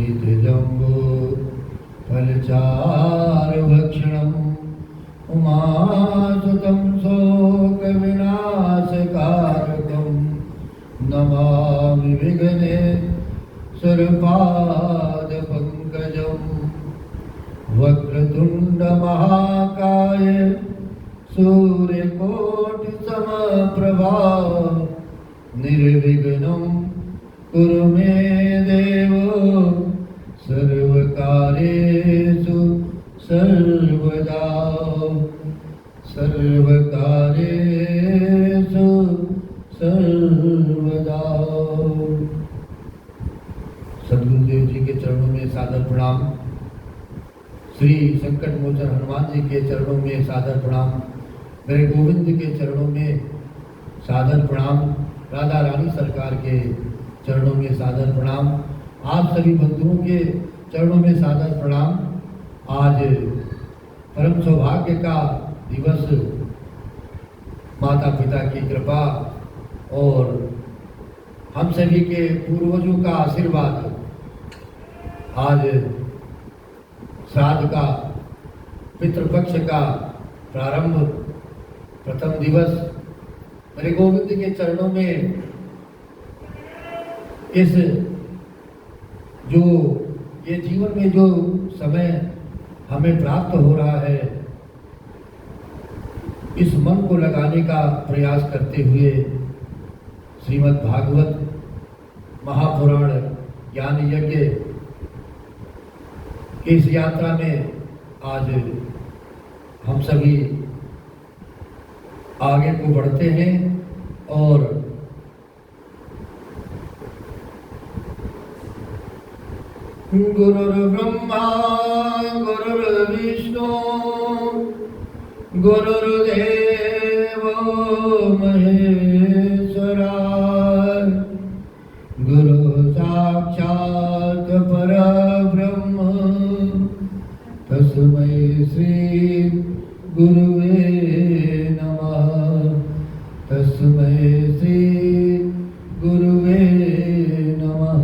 शीतजम्बो फलचारुभक्षणम् उमासुतं शोकविनाशकारकं नमामि विघ्नेश्वरपादपङ्कजम्। वक्रतुण्डमहाकाय सूर्यकोटिसमप्रभा निर्विघ्नं कुरु मे देव सर्वकार्येषु सर्वदा सर्वकार्येषु सर्वदा। सद्गुरुदेव जी के चरणों में सादर प्रणाम। श्री संकट मोचन हनुमान जी के चरणों में सादर प्रणाम। मेरे गोविंद के चरणों में सादर प्रणाम। राधा रानी सरकार के चरणों में सादर प्रणाम। आप सभी बंधुओं के चरणों में सादर प्रणाम। आज परम सौभाग्य का दिवस, माता पिता की कृपा और हम सभी के पूर्वजों का आशीर्वाद, आज श्राद्ध का पितृपक्ष का प्रारंभ, प्रथम दिवस मेरे गोविंद के चरणों में इस जो ये जीवन में जो समय हमें प्राप्त हो रहा है, इस मन को लगाने का प्रयास करते हुए श्रीमद् भागवत महापुराण ज्ञान यज्ञ की इस यात्रा में आज हम सभी आगे को बढ़ते हैं और गुरुर्ब्रह्मा गुरुर्विष्णु गुरुर्देवो महेश्वरा गुरु साक्षात् परब्रह्म तस्मै श्री गुरुवे नमः। तस्मै श्री गुरुवे नमः।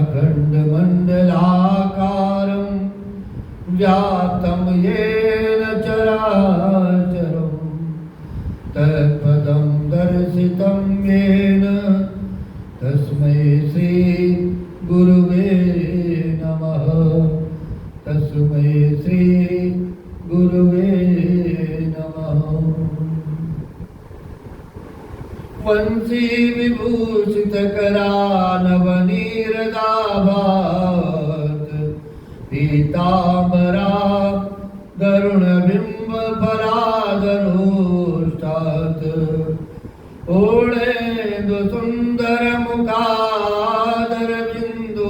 अखण्डमण्डलाकारं व्याप्तं येन चराचरं तत्पदं दर्शितं येन तस्मै श्री गुरुवे नमः। तस्मै श्री गुरुवे नमः। वंशी विभूषित करानवनीरदाभात पीताम्बरा गरुणबिंब फलाधरोष्ठात् ओढ़ेन्दु सुंदर मुखादर बिंदु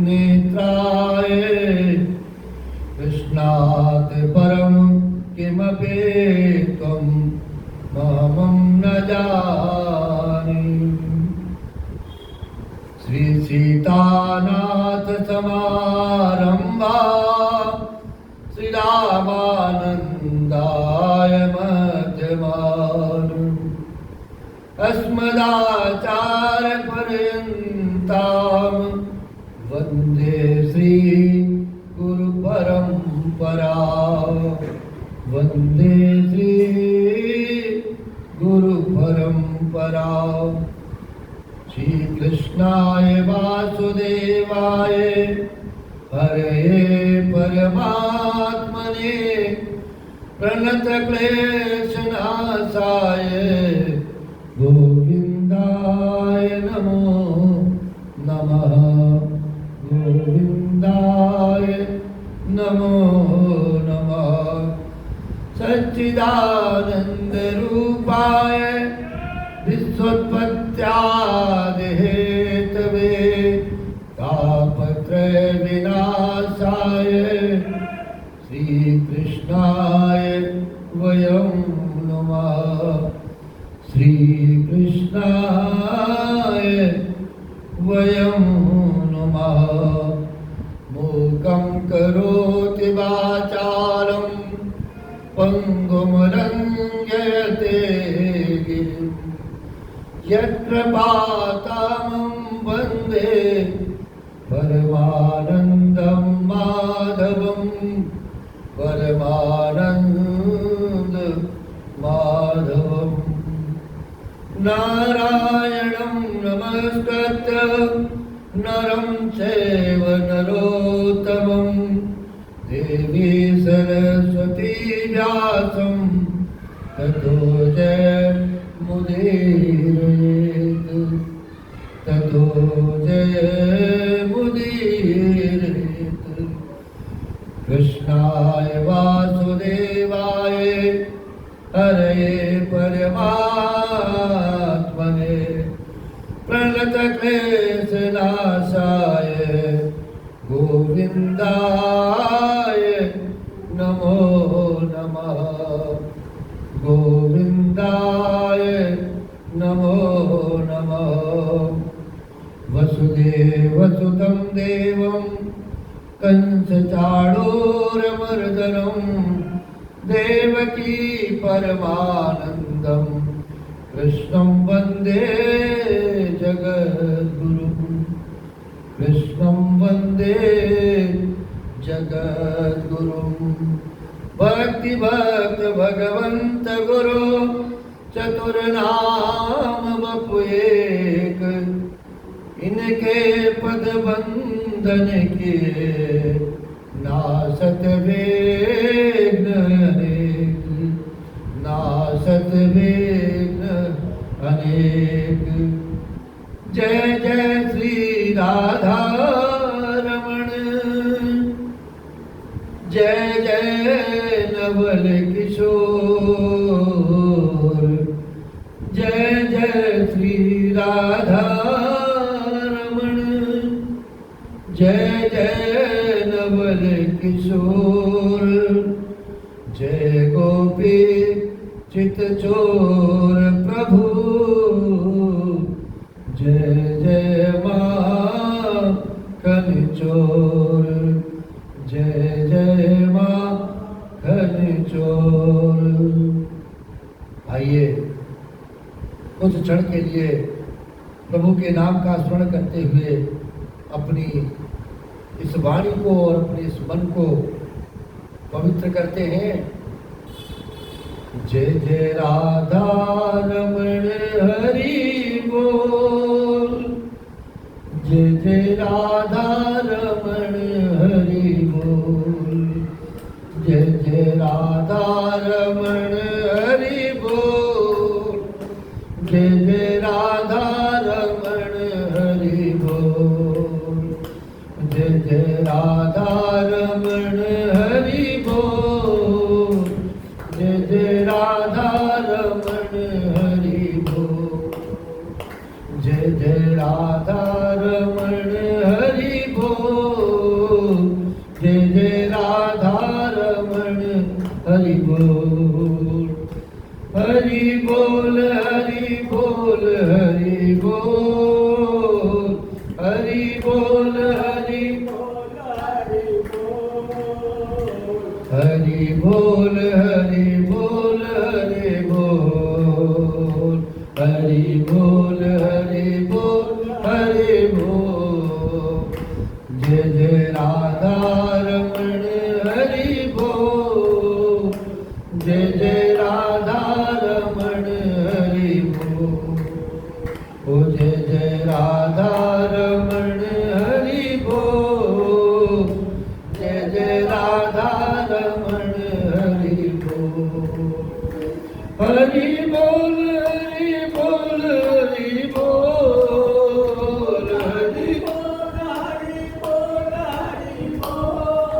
नेत्राय कृष्णात् परम किमपेत्वं मामं न जाने। श्री सीतानाथ समारंभा श्री रामानंदाय मध्यमान अस्मदाचार्य पर्यन्तां वन्दे श्री गुरु परंपरा। वन्दे श्री गुरु परंपरा। श्री कृष्णाय वासुदेवाय हरे परमात्मने प्रणत क्लेशनाशाय गोविंदाय नमो नमः। गोविंदाय नमो नमः। सच्चिदानंद रूपाय विश्वोत्पत्त्यादिहेतवे तापत्रय विनाशाय श्रीकृष्णाय वयं नमः। श्रीकृष्णाय वयं नमः। मूकं करोति वाचालं पंगुं लङ्घयते गिरिं यत्कृपातमं वन्दे परमानंदम माधवम परमानंद माधवम नारायणं नमस्कृत्य नरं चैव नरोत्तमं देवी सरस्वती व्यासं ततो जयमुदीरयेत् ततो जयमुदीरयेत् कृष्णाय वासुदेवाय हरये परमात्मने प्रणतक्लेशनाशाय गोविन्दाय नमो नमः गोविन्दाय नमो नमः वसुदेवसुतं देवं कंसचाणूरमर्दनं देवकी परमानन्दं कृष्णं वन्दे जगद्गुरुं कृष्णं वन्दे जगद्गुरुं भक्ति भक्त भगवंत गुरु चतुर्नाम बपु एक इनके पद बंधन के नासत विघ्न अनेक नासत विघ्न अनेक जय जय श्री राधा रमण जय जय नवल किशोर जय जय श्री राधा रमण जय जय नवल किशोर जय गोपी चित चोर प्रभु जय जय माखन चोर जय जय माखन चोर। आइए कुछ क्षण के लिए प्रभु के नाम का स्मरण करते हुए अपनी इस वाणी को और अपने इस मन को पवित्र करते हैं। जय जय राधा रमण हरि बोल जय जय राधा रमण हरि बोल जय जय राधा रमण हरि बोल जय जय राधा रमण हरि बोल जय जय राधा रमण हरि बोल जय जय राधा रमण हरि बोल जय जय राधा रमण हरि बोल जय जय राधा रमण हरि बोल हरि बोल हरि बोल हरि बोल हरि बोल हरि बोल हरि बोल हरि बोल हरि बोल हरि बोल हरि बोल हरि बोल जय जय राधा रमण हरि बोल जय जय राधा रमण हरि बोल ओ जय जय राधा रमण हरि बोल जय जय राधा रमण हरि बोल हरि बोल हरि बोल हरि बोल हरि बोल हरि बोल हरि बोल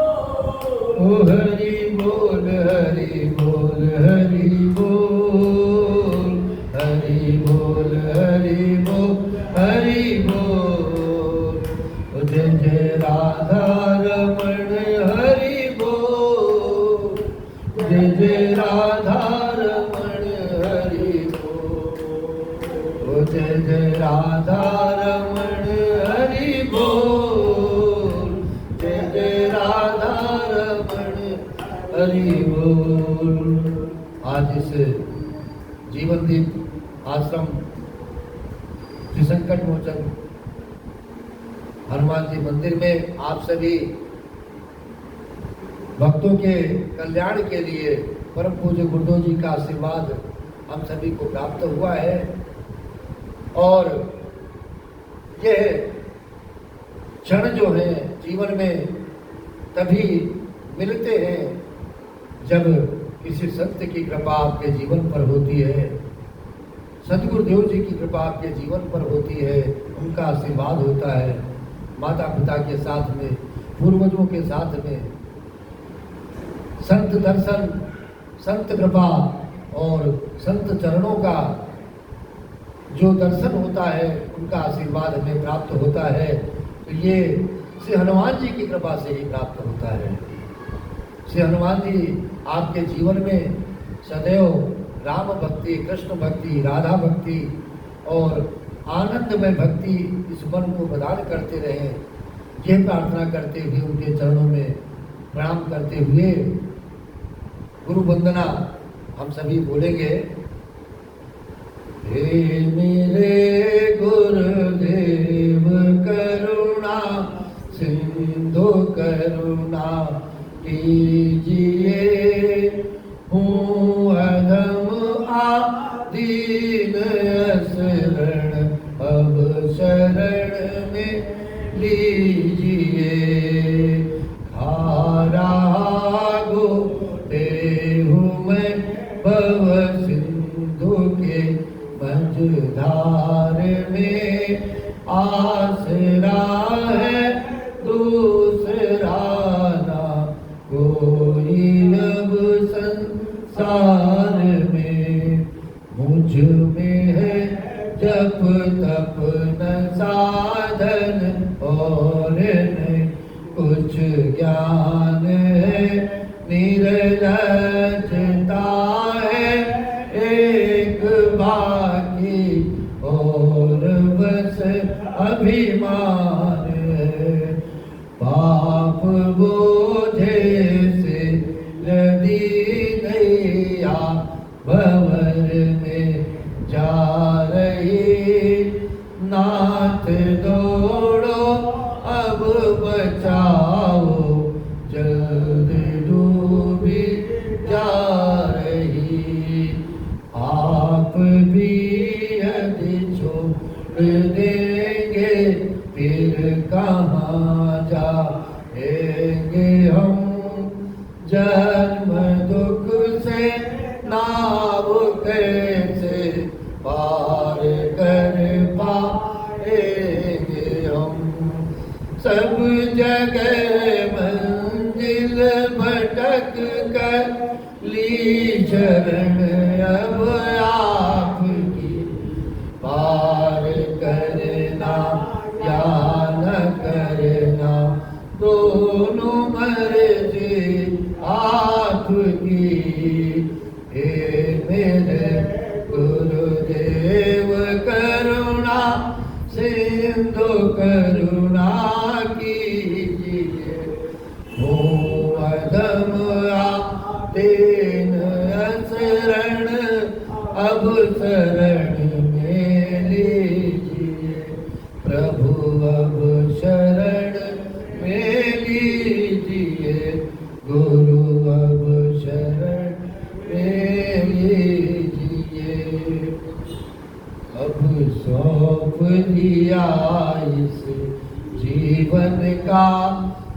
ओ हरि बोल हरि बोल हरि बोल हरि बोल हरि बोल हरि बोल जय जय राधा रमण हरि बोल जय जय राधा रमण हरि बोल जय जय राधा रमण हरि बोल जय जय राधा रमण हरि बोल। आज इस जीवनदीप आश्रम श्री संकट मोचन हनुमान जी मंदिर में आप सभी भक्तों के कल्याण के लिए परम पूज्य गुरुदेव जी का आशीर्वाद हम सभी को प्राप्त हुआ है। और यह क्षण जो है जीवन में तभी मिलते हैं जब किसी संत की कृपा आपके जीवन पर होती है, सदगुरुदेव जी की कृपा आपके जीवन पर होती है, उनका आशीर्वाद होता है, माता पिता के साथ में, पूर्वजों के साथ में संत दर्शन, संत कृपा और संत चरणों का जो दर्शन होता है, उनका आशीर्वाद हमें प्राप्त होता है। तो ये श्री हनुमान जी की कृपा से ही प्राप्त होता है। श्री हनुमान जी आपके जीवन में सदैव राम भक्ति, कृष्ण भक्ति, राधा भक्ति और आनंदमय भक्ति इस मन को प्रदान करते रहे, ये प्रार्थना करते हुए उनके चरणों में प्रणाम करते हुए गुरु वंदना हम सभी बोलेंगे। हे मेरे गुरुदेव करुणा सिंधु करुणा कीजिए, हूँ अधम आदीन शरण अब शरण में लीजिए। खारा भव सिंधु के मझधार में आसरा है दूसरा ना कोई अब संसार में। मुझ में है जप तप न साधन और न कुछ ज्ञान है, निर्लजता है एक बाकी और बस अभिमान है। पाप बोझे से लदी नैया भंवर में जा रही, नाथ दौड़ो अब बचाओ जल्द डूबी जा रही। आप भी यदि छोड़ देंगे फिर कहाँ जाएंगे हम, जन्म दुख से नाव कैसे पार कर पाएंगे हम। सब जगह मंजिल भटक कर ली शरण अब आपकी, पार करना या न करना दोनों मर्जी आपकी। हे मेरे गुरुदेव करुणा सिंधु करुणा कीजिए, हो अधम तेन शरण अब शरण में लीजिए। प्रभु अब शरण में लीजिए, गुरु अब शरण में लीजिए। अब सौंप दिया इस जीवन का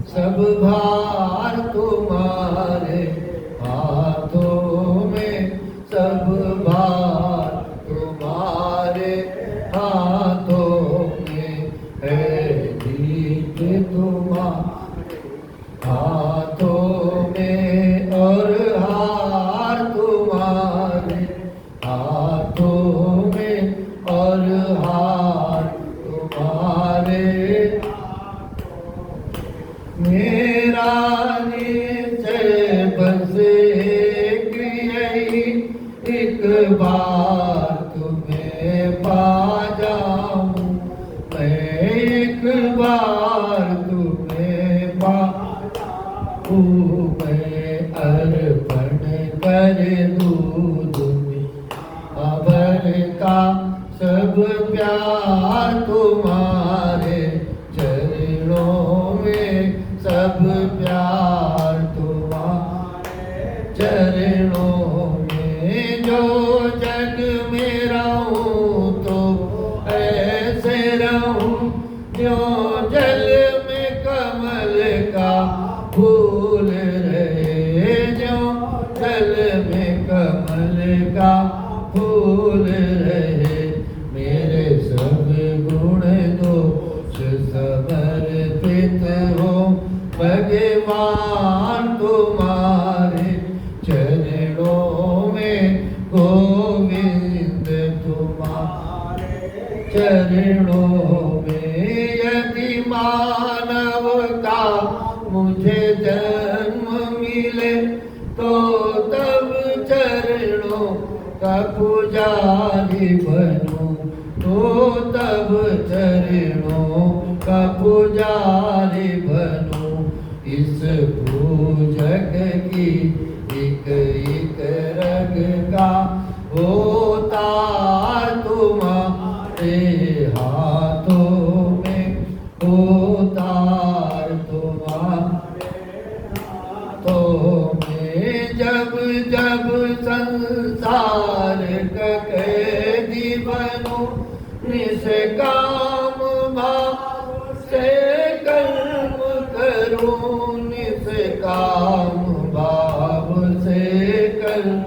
सब भार तुम्हारे हाथों में, सब भार तुम्हारे हाथों में है। जीत तुम्हारे हाथों में और हार तुम्हारे हाथों में और हार तुम्हारे। मेरा निश्चय बस एक यही, एक बार तुम्हें पा जाऊं मैं, एक बार तुम्हें पा जाऊं मैं। अर्पण कर दूं दुनिया भर का सब प्यार तुम्हारे चरण भगवान तुम्हारे चरणों में, गोविंद तुम्हारे चरणों में। यदि मानव का मुझे जन्म मिले तो तब चरणों का पुजारी बनूं, तो तब चरणों का पुजारी बनूं। इस पूजक की एक एक रग का होता तुम्हारे हाथों में, होता तुम्हारे हाथों में। जब जब संसार का कैदी बनूं, निष्काम भाव से कर्म करूं, निष्काम भाव से कर्म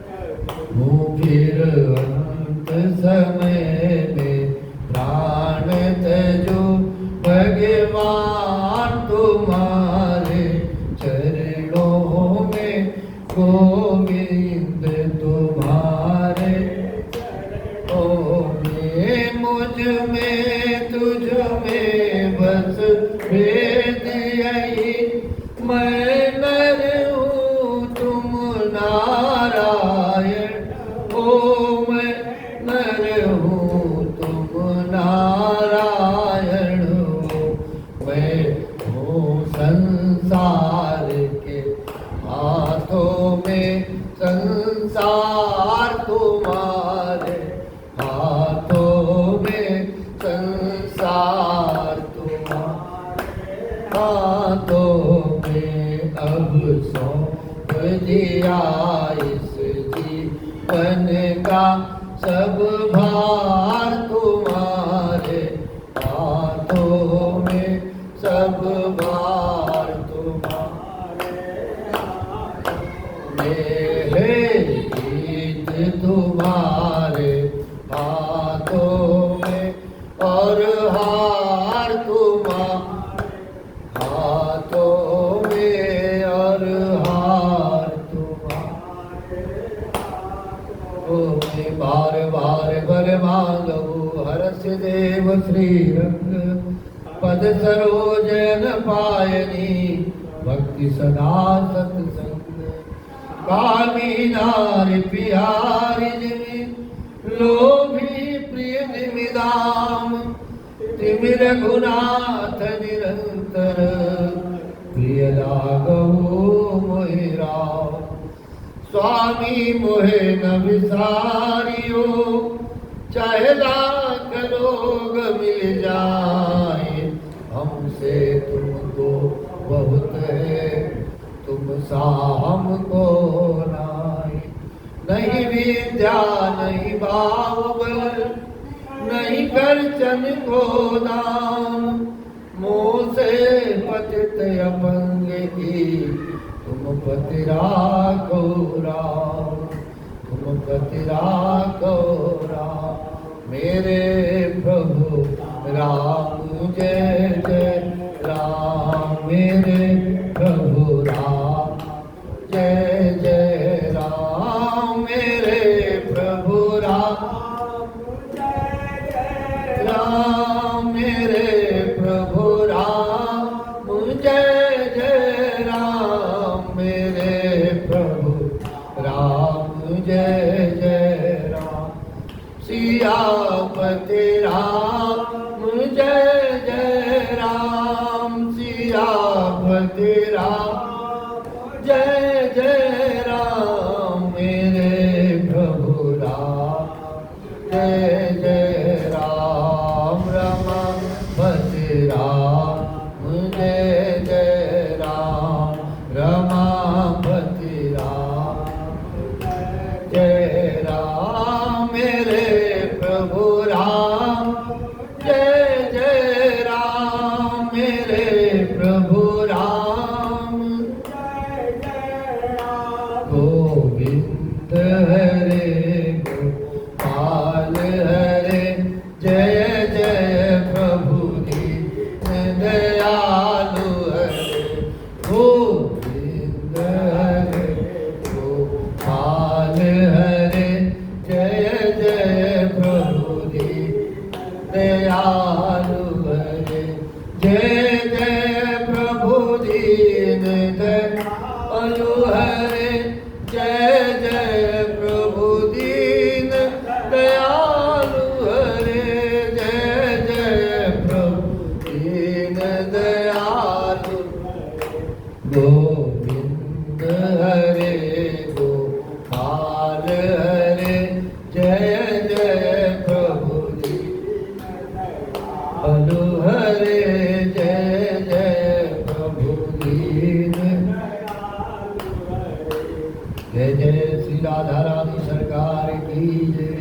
करूं। फिर अंत समय में प्राण तजो, भगवान तुम्हारे चरणों में, गोविंद तुम्हारे चरणों में। मुझ में तुझ में बस भेद यही, मैं नर हूँ तुम नारायण, ओ मैं नर हूँ तुम नारायण हो। मैं हूँ संसार के हाथों में, संसार तुम्हारे हाथों में, संसार तुम्हारे हाथों में। अब सौंप दिया इस जीवन का सब भार तुम्हारे हाथों में, सब भार तुम्हारे हाथों में है। गीत तुम्हारे हाथों में और हार तुम्हारे हाथों में, और हार तुम्हारे हाथों में। बार बार बर मांगो हर्ष देव श्री रंग, पद सरोजन पायनी भक्ति सदा सत्संग। कामी नारी प्यारी जिमि, लोभी प्रिय निमिदाम। तिमि रघुनाथ निरंतर, प्रिय लागो मोहि राम। स्वामी मोहे न विसारियो, चाहे लाख लोग मिल जाए। हमसे तुमको बहुत है, तुम सा हमको नाई। नहीं विद्या नहीं बाहुबल, नहीं करचन को दाम। मुँह से पतित अपंग की, तुम पति राखो राम, तुम पति राखो राम। मेरे प्रभु राम जय जय राम, मेरे प्रभु राम जय जय राम, मेरे प्रभु राम जय जय राम, मेरे प्रभु राम जय जय राम, मेरे प्रभु राम जय जय राम। सियापति राम जय जय राम, सियापति राम जय जय राम, मेरे प्रभु राम जय जय राम। रमापति राम जय जय राम, रमापति राम जय राम, मेरे प्रभु राम जय जय राम, मेरे प्रभु राम जय जय राम। गोविंद हरे गोपाल हरे, जय जय प्रभु दीन दयालु हरे। दीन दयालु गोविंद हरे गोपाल हरे जय जय प्रभु दीनदयालु हरे जय जय प्रभु दीनदयालु जय जय श्री राधा रानी सरकार की जय,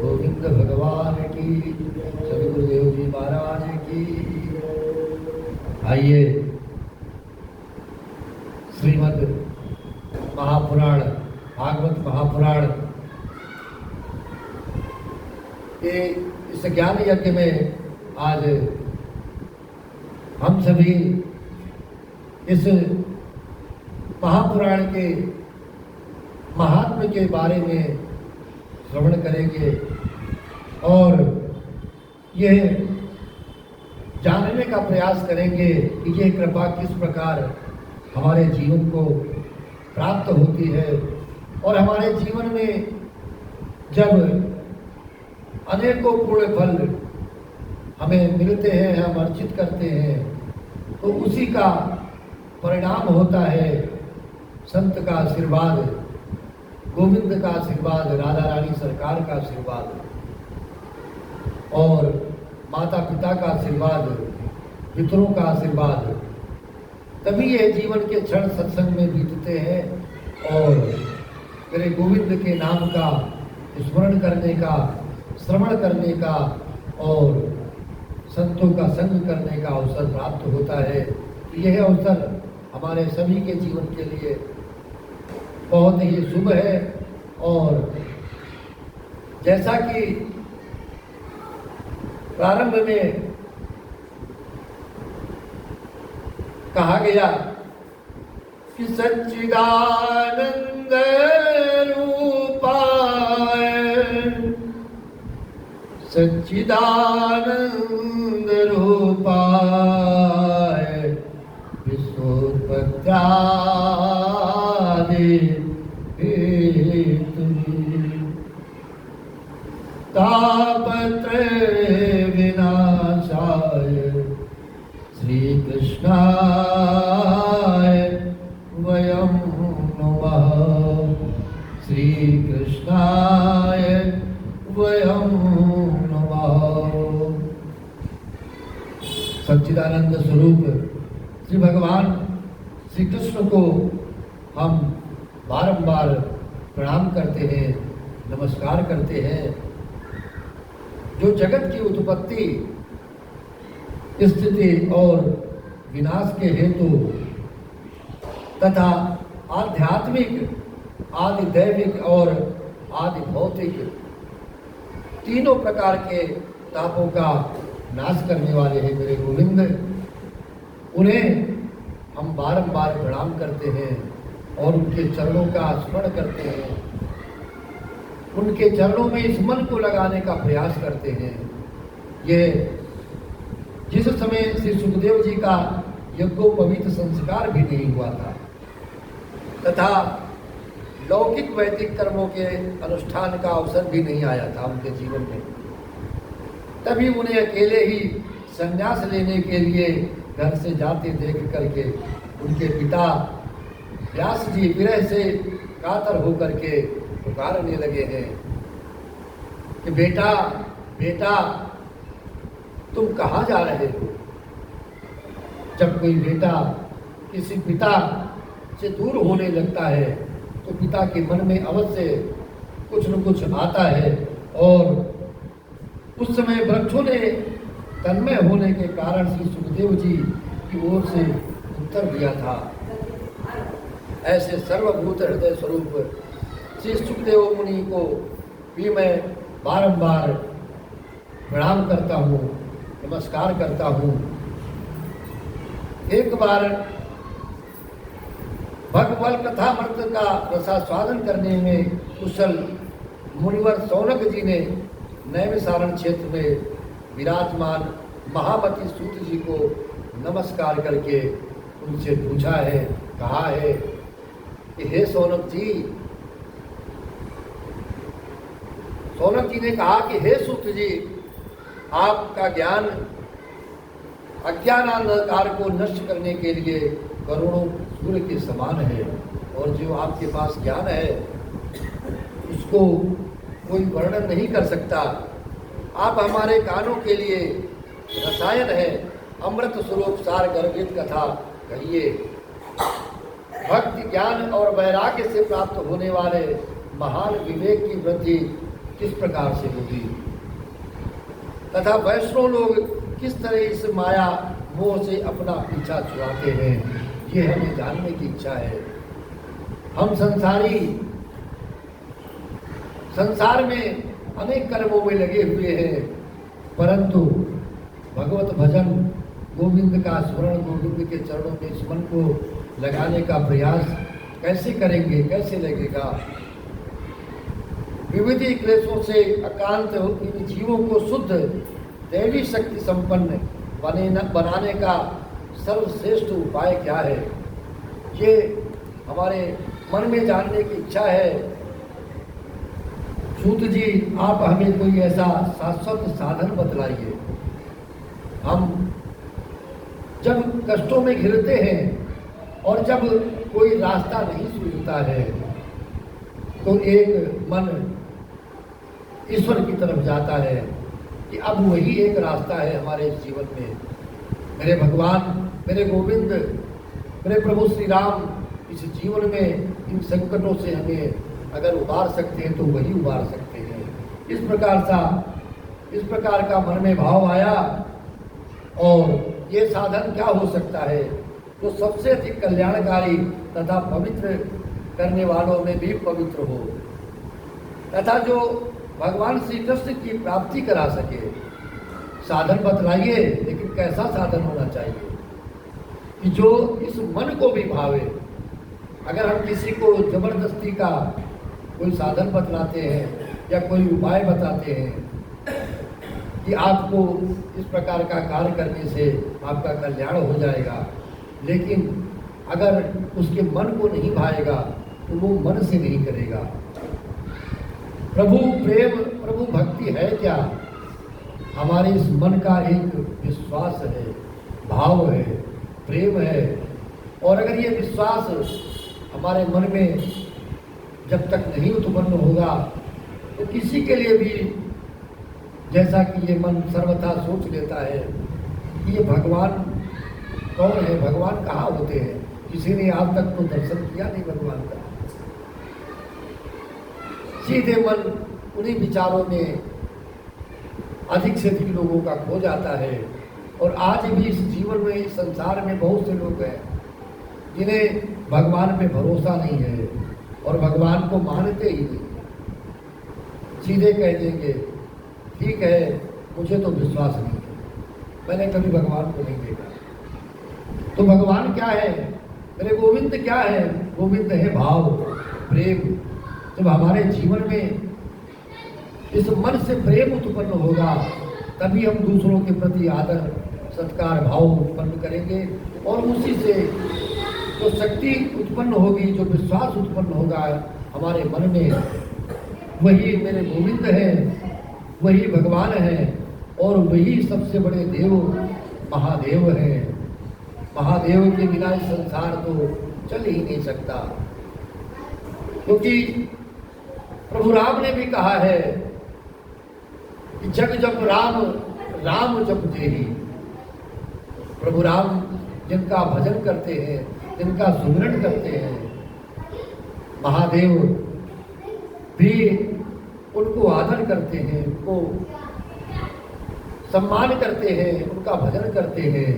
गोविंद भगवान की, सदगुरु गुरुदेव जी महाराज की। आइए श्रीमद् महापुराण भागवत महापुराण के इस ज्ञान यज्ञ में आज हम सभी इस महापुराण के महात्म्य के बारे में श्रवण करेंगे और यह जानने का प्रयास करेंगे कि ये कृपा किस प्रकार हमारे जीवन को प्राप्त होती है और हमारे जीवन में जब अनेकों पूर्ण फल हमें मिलते हैं, हम अर्जित करते हैं, तो उसी का परिणाम होता है संत का आशीर्वाद, गोविंद का आशीर्वाद, राधा रानी सरकार का आशीर्वाद और माता पिता का आशीर्वाद, पितरों का आशीर्वाद। तभी ये जीवन के क्षण सत्संग में बीतते हैं और मेरे गोविंद के नाम का स्मरण करने का, श्रवण करने का और संतों का संग करने का अवसर प्राप्त होता है। यह अवसर हमारे सभी के जीवन के लिए बहुत ही शुभ है और जैसा कि प्रारंभ में कहा गया कि सच्चिदानंद रूपाय, सच्चिदानंद रूपाय विश्वोत्पत्त्यादि तापत्रय विनाशाय श्री कृष्णाय वयं नमः, श्री कृष्णाय वयं नमः। सच्चिदानंद स्वरूप श्री भगवान श्री कृष्ण को हम बारंबार प्रणाम करते हैं, नमस्कार करते हैं। जो जगत की उत्पत्ति, स्थिति और विनाश के हेतु तथा आध्यात्मिक, आदि दैविक और आदि भौतिक तीनों प्रकार के तापों का नाश करने वाले हैं मेरे गोविंद। उन्हें हम बारंबार प्रणाम करते हैं और उनके चरणों का स्मरण करते हैं, उनके चरणों में इस मन को लगाने का प्रयास करते हैं। ये जिस समय श्री सुखदेव जी का यज्ञोपवीत संस्कार भी नहीं हुआ था तथा लौकिक वैदिक कर्मों के अनुष्ठान का अवसर भी नहीं आया था उनके जीवन में, तभी उन्हें अकेले ही संन्यास लेने के लिए घर से जाते देख करके उनके पिता व्यास जी विरह से कातर होकर के पुकारने लगे हैं कि बेटा बेटा तुम कहाँ जा रहे हो। जब कोई बेटा किसी पिता से दूर होने लगता है तो पिता के मन में अवश्य कुछ न कुछ आता है और उस समय वृक्षों ने तन्मय होने के कारण श्री सुखदेव जी की ओर से उत्तर दिया था। ऐसे सर्वभूत हृदय स्वरूप श्री सुखदेव मुनि को भी मैं बारंबार प्रणाम करता हूँ, नमस्कार करता हूँ। एक बार भगवल कथामृत का रसास्वादन करने में कुशल मुनिवर सौनक जी ने नैमिषारण्य क्षेत्र में विराजमान महामती सूत जी को नमस्कार करके उनसे पूछा है, कहा है कि हे सौनक जी, सौनक जी ने कहा कि हे सूत जी, आपका ज्ञान अज्ञान अंधकार को नष्ट करने के लिए करोड़ों सूर्य के समान है। और जो आपके पास ज्ञान है उसको कोई वर्णन नहीं कर सकता। आप हमारे कानों के लिए रसायन है, अमृत स्वरूप सार गर्भित कथा कहिए। भक्ति ज्ञान और वैराग्य से प्राप्त होने वाले महान विवेक की वृद्धि किस प्रकार से होगी तथा वैष्णव लोग किस तरह इस माया मोह से अपना पीछा छुड़ाते हैं, ये हमें जानने की इच्छा है। हम संसार में अनेक कर्मों में लगे हुए हैं, परंतु भगवत भजन, गोविंद का स्मरण, गोविंद के चरणों में इस मन को लगाने का प्रयास कैसे करेंगे, कैसे लगेगा। विविध क्लेशों से अकांत इन जीवों को शुद्ध दैवी शक्ति संपन्न बनाने का सर्वश्रेष्ठ उपाय क्या है, ये हमारे मन में जानने की इच्छा है। सूत जी, आप हमें कोई ऐसा शाश्वत साधन बतलाइए। हम जब कष्टों में घिरते हैं और जब कोई रास्ता नहीं सूझता है तो एक मन ईश्वर की तरफ जाता है कि अब वही एक रास्ता है हमारे जीवन में। मेरे भगवान, मेरे गोविंद, मेरे प्रभु श्री राम इस जीवन में इन संकटों से हमें अगर उबार सकते हैं तो वही उबार सकते हैं। इस प्रकार का मन में भाव आया और ये साधन क्या हो सकता है जो सबसे अधिक कल्याणकारी तथा पवित्र करने वालों में भी पवित्र हो तथा जो भगवान श्री कृष्ण की प्राप्ति करा सके। साधन बतलाइए, लेकिन कैसा साधन होना चाहिए कि जो इस मन को भी भावे। अगर हम किसी को जबरदस्ती का कोई साधन बतलाते हैं या कोई उपाय बताते हैं कि आपको इस प्रकार का कार्य करने से आपका कल्याण हो जाएगा, लेकिन अगर उसके मन को नहीं भाएगा तो वो मन से नहीं करेगा। प्रभु प्रेम, प्रभु भक्ति है क्या? हमारे इस मन का एक विश्वास है, भाव है, प्रेम है। और अगर ये विश्वास हमारे मन में जब तक नहीं उत्पन्न होगा तो किसी के लिए भी, जैसा कि ये मन सर्वथा सोच लेता है कि ये भगवान कौन है, भगवान कहाँ होते हैं, किसी ने आज तक तो दर्शन किया नहीं भगवान का। सीधे मन उन्हीं विचारों में अधिक से अधिक लोगों का खो जाता है। और आज भी इस जीवन में, इस संसार में बहुत से लोग हैं जिन्हें भगवान पे भरोसा नहीं है और भगवान को मानते ही नहीं। सीधे कह देंगे, ठीक है, मुझे तो विश्वास नहीं है, मैंने कभी भगवान को नहीं देखा। तो भगवान क्या है? मेरे गोविंद क्या है? गोविंद है भाव, प्रेम। जब हमारे जीवन में इस मन से प्रेम उत्पन्न होगा तभी हम दूसरों के प्रति आदर, सत्कार भाव उत्पन्न करेंगे और उसी से जो शक्ति उत्पन्न होगी, जो विश्वास उत्पन्न होगा हमारे मन में, वही मेरे गोविंद है, वही भगवान है और वही सबसे बड़े देव महादेव है। महादेव के बिना इस संसार तो चल ही नहीं सकता, क्योंकि प्रभु राम ने भी कहा है कि जग जप राम, राम जप तेरी। प्रभु राम जिनका भजन करते हैं, जिनका सुमिरन करते हैं, महादेव भी उनको आदर करते हैं, उनको सम्मान करते हैं, उनका भजन करते हैं।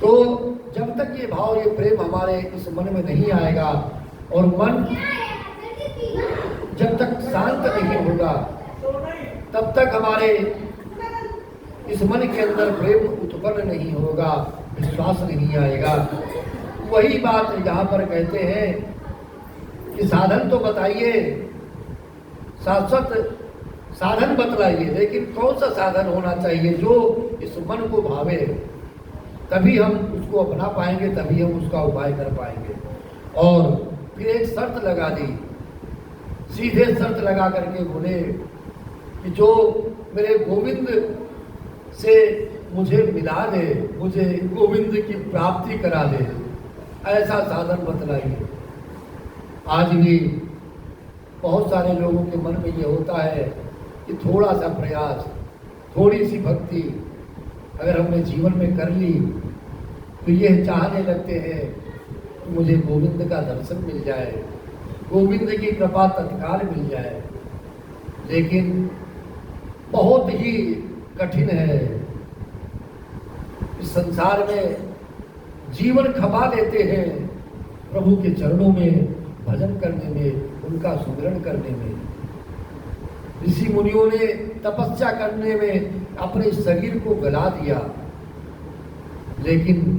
तो जब तक ये भाव, ये प्रेम हमारे इस मन में नहीं आएगा और मन जब तक शांत नहीं होगा तब तक हमारे इस मन के अंदर प्रेम उत्पन्न नहीं होगा, विश्वास नहीं आएगा। वही बात यहाँ पर कहते हैं कि साधन तो बताइए, शाश्वत साधन बतलाइए, लेकिन कौन सा साधन होना चाहिए जो इस मन को भावे। तभी हम उसको अपना पाएंगे, तभी हम उसका उपाय कर पाएंगे। और फिर एक शर्त लगा दी, सीधे शर्त लगा करके बोले कि जो मेरे गोविंद से मुझे मिला दे, मुझे गोविंद की प्राप्ति करा दे, ऐसा साधन बतलाइए। आज भी बहुत सारे लोगों के मन में ये होता है कि थोड़ा सा प्रयास, थोड़ी सी भक्ति अगर हमने जीवन में कर ली तो ये चाहने लगते हैं कि मुझे गोविंद का दर्शन मिल जाए, गोविंद की कृपा तत्काल मिल जाए। लेकिन बहुत ही कठिन है। इस संसार में जीवन खपा देते हैं प्रभु के चरणों में भजन करने में, उनका सुमिरन करने में। ऋषि मुनियों ने तपस्या करने में अपने शरीर को गला दिया। लेकिन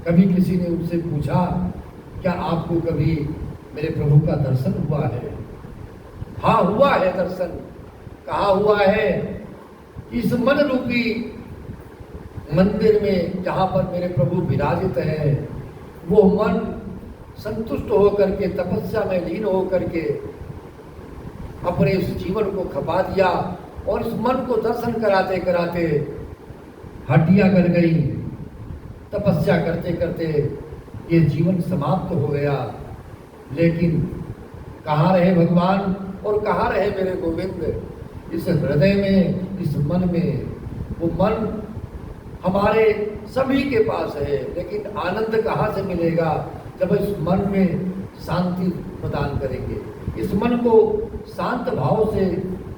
कभी किसी ने उनसे पूछा, क्या आपको कभी मेरे प्रभु का दर्शन हुआ है? हाँ, हुआ है दर्शन। कहाँ हुआ है? इस मन रूपी मंदिर में जहाँ पर मेरे प्रभु विराजित है। वो मन संतुष्ट होकर के, तपस्या में लीन होकर के अपने इस जीवन को खपा दिया और इस मन को दर्शन कराते कराते हड्डियां गल गई। तपस्या करते करते ये जीवन समाप्त हो गया। लेकिन कहाँ रहे भगवान और कहाँ रहे मेरे गोविंद? इस हृदय में, इस मन में। वो मन हमारे सभी के पास है, लेकिन आनंद कहाँ से मिलेगा? जब इस मन में शांति प्रदान करेंगे, इस मन को शांत भाव से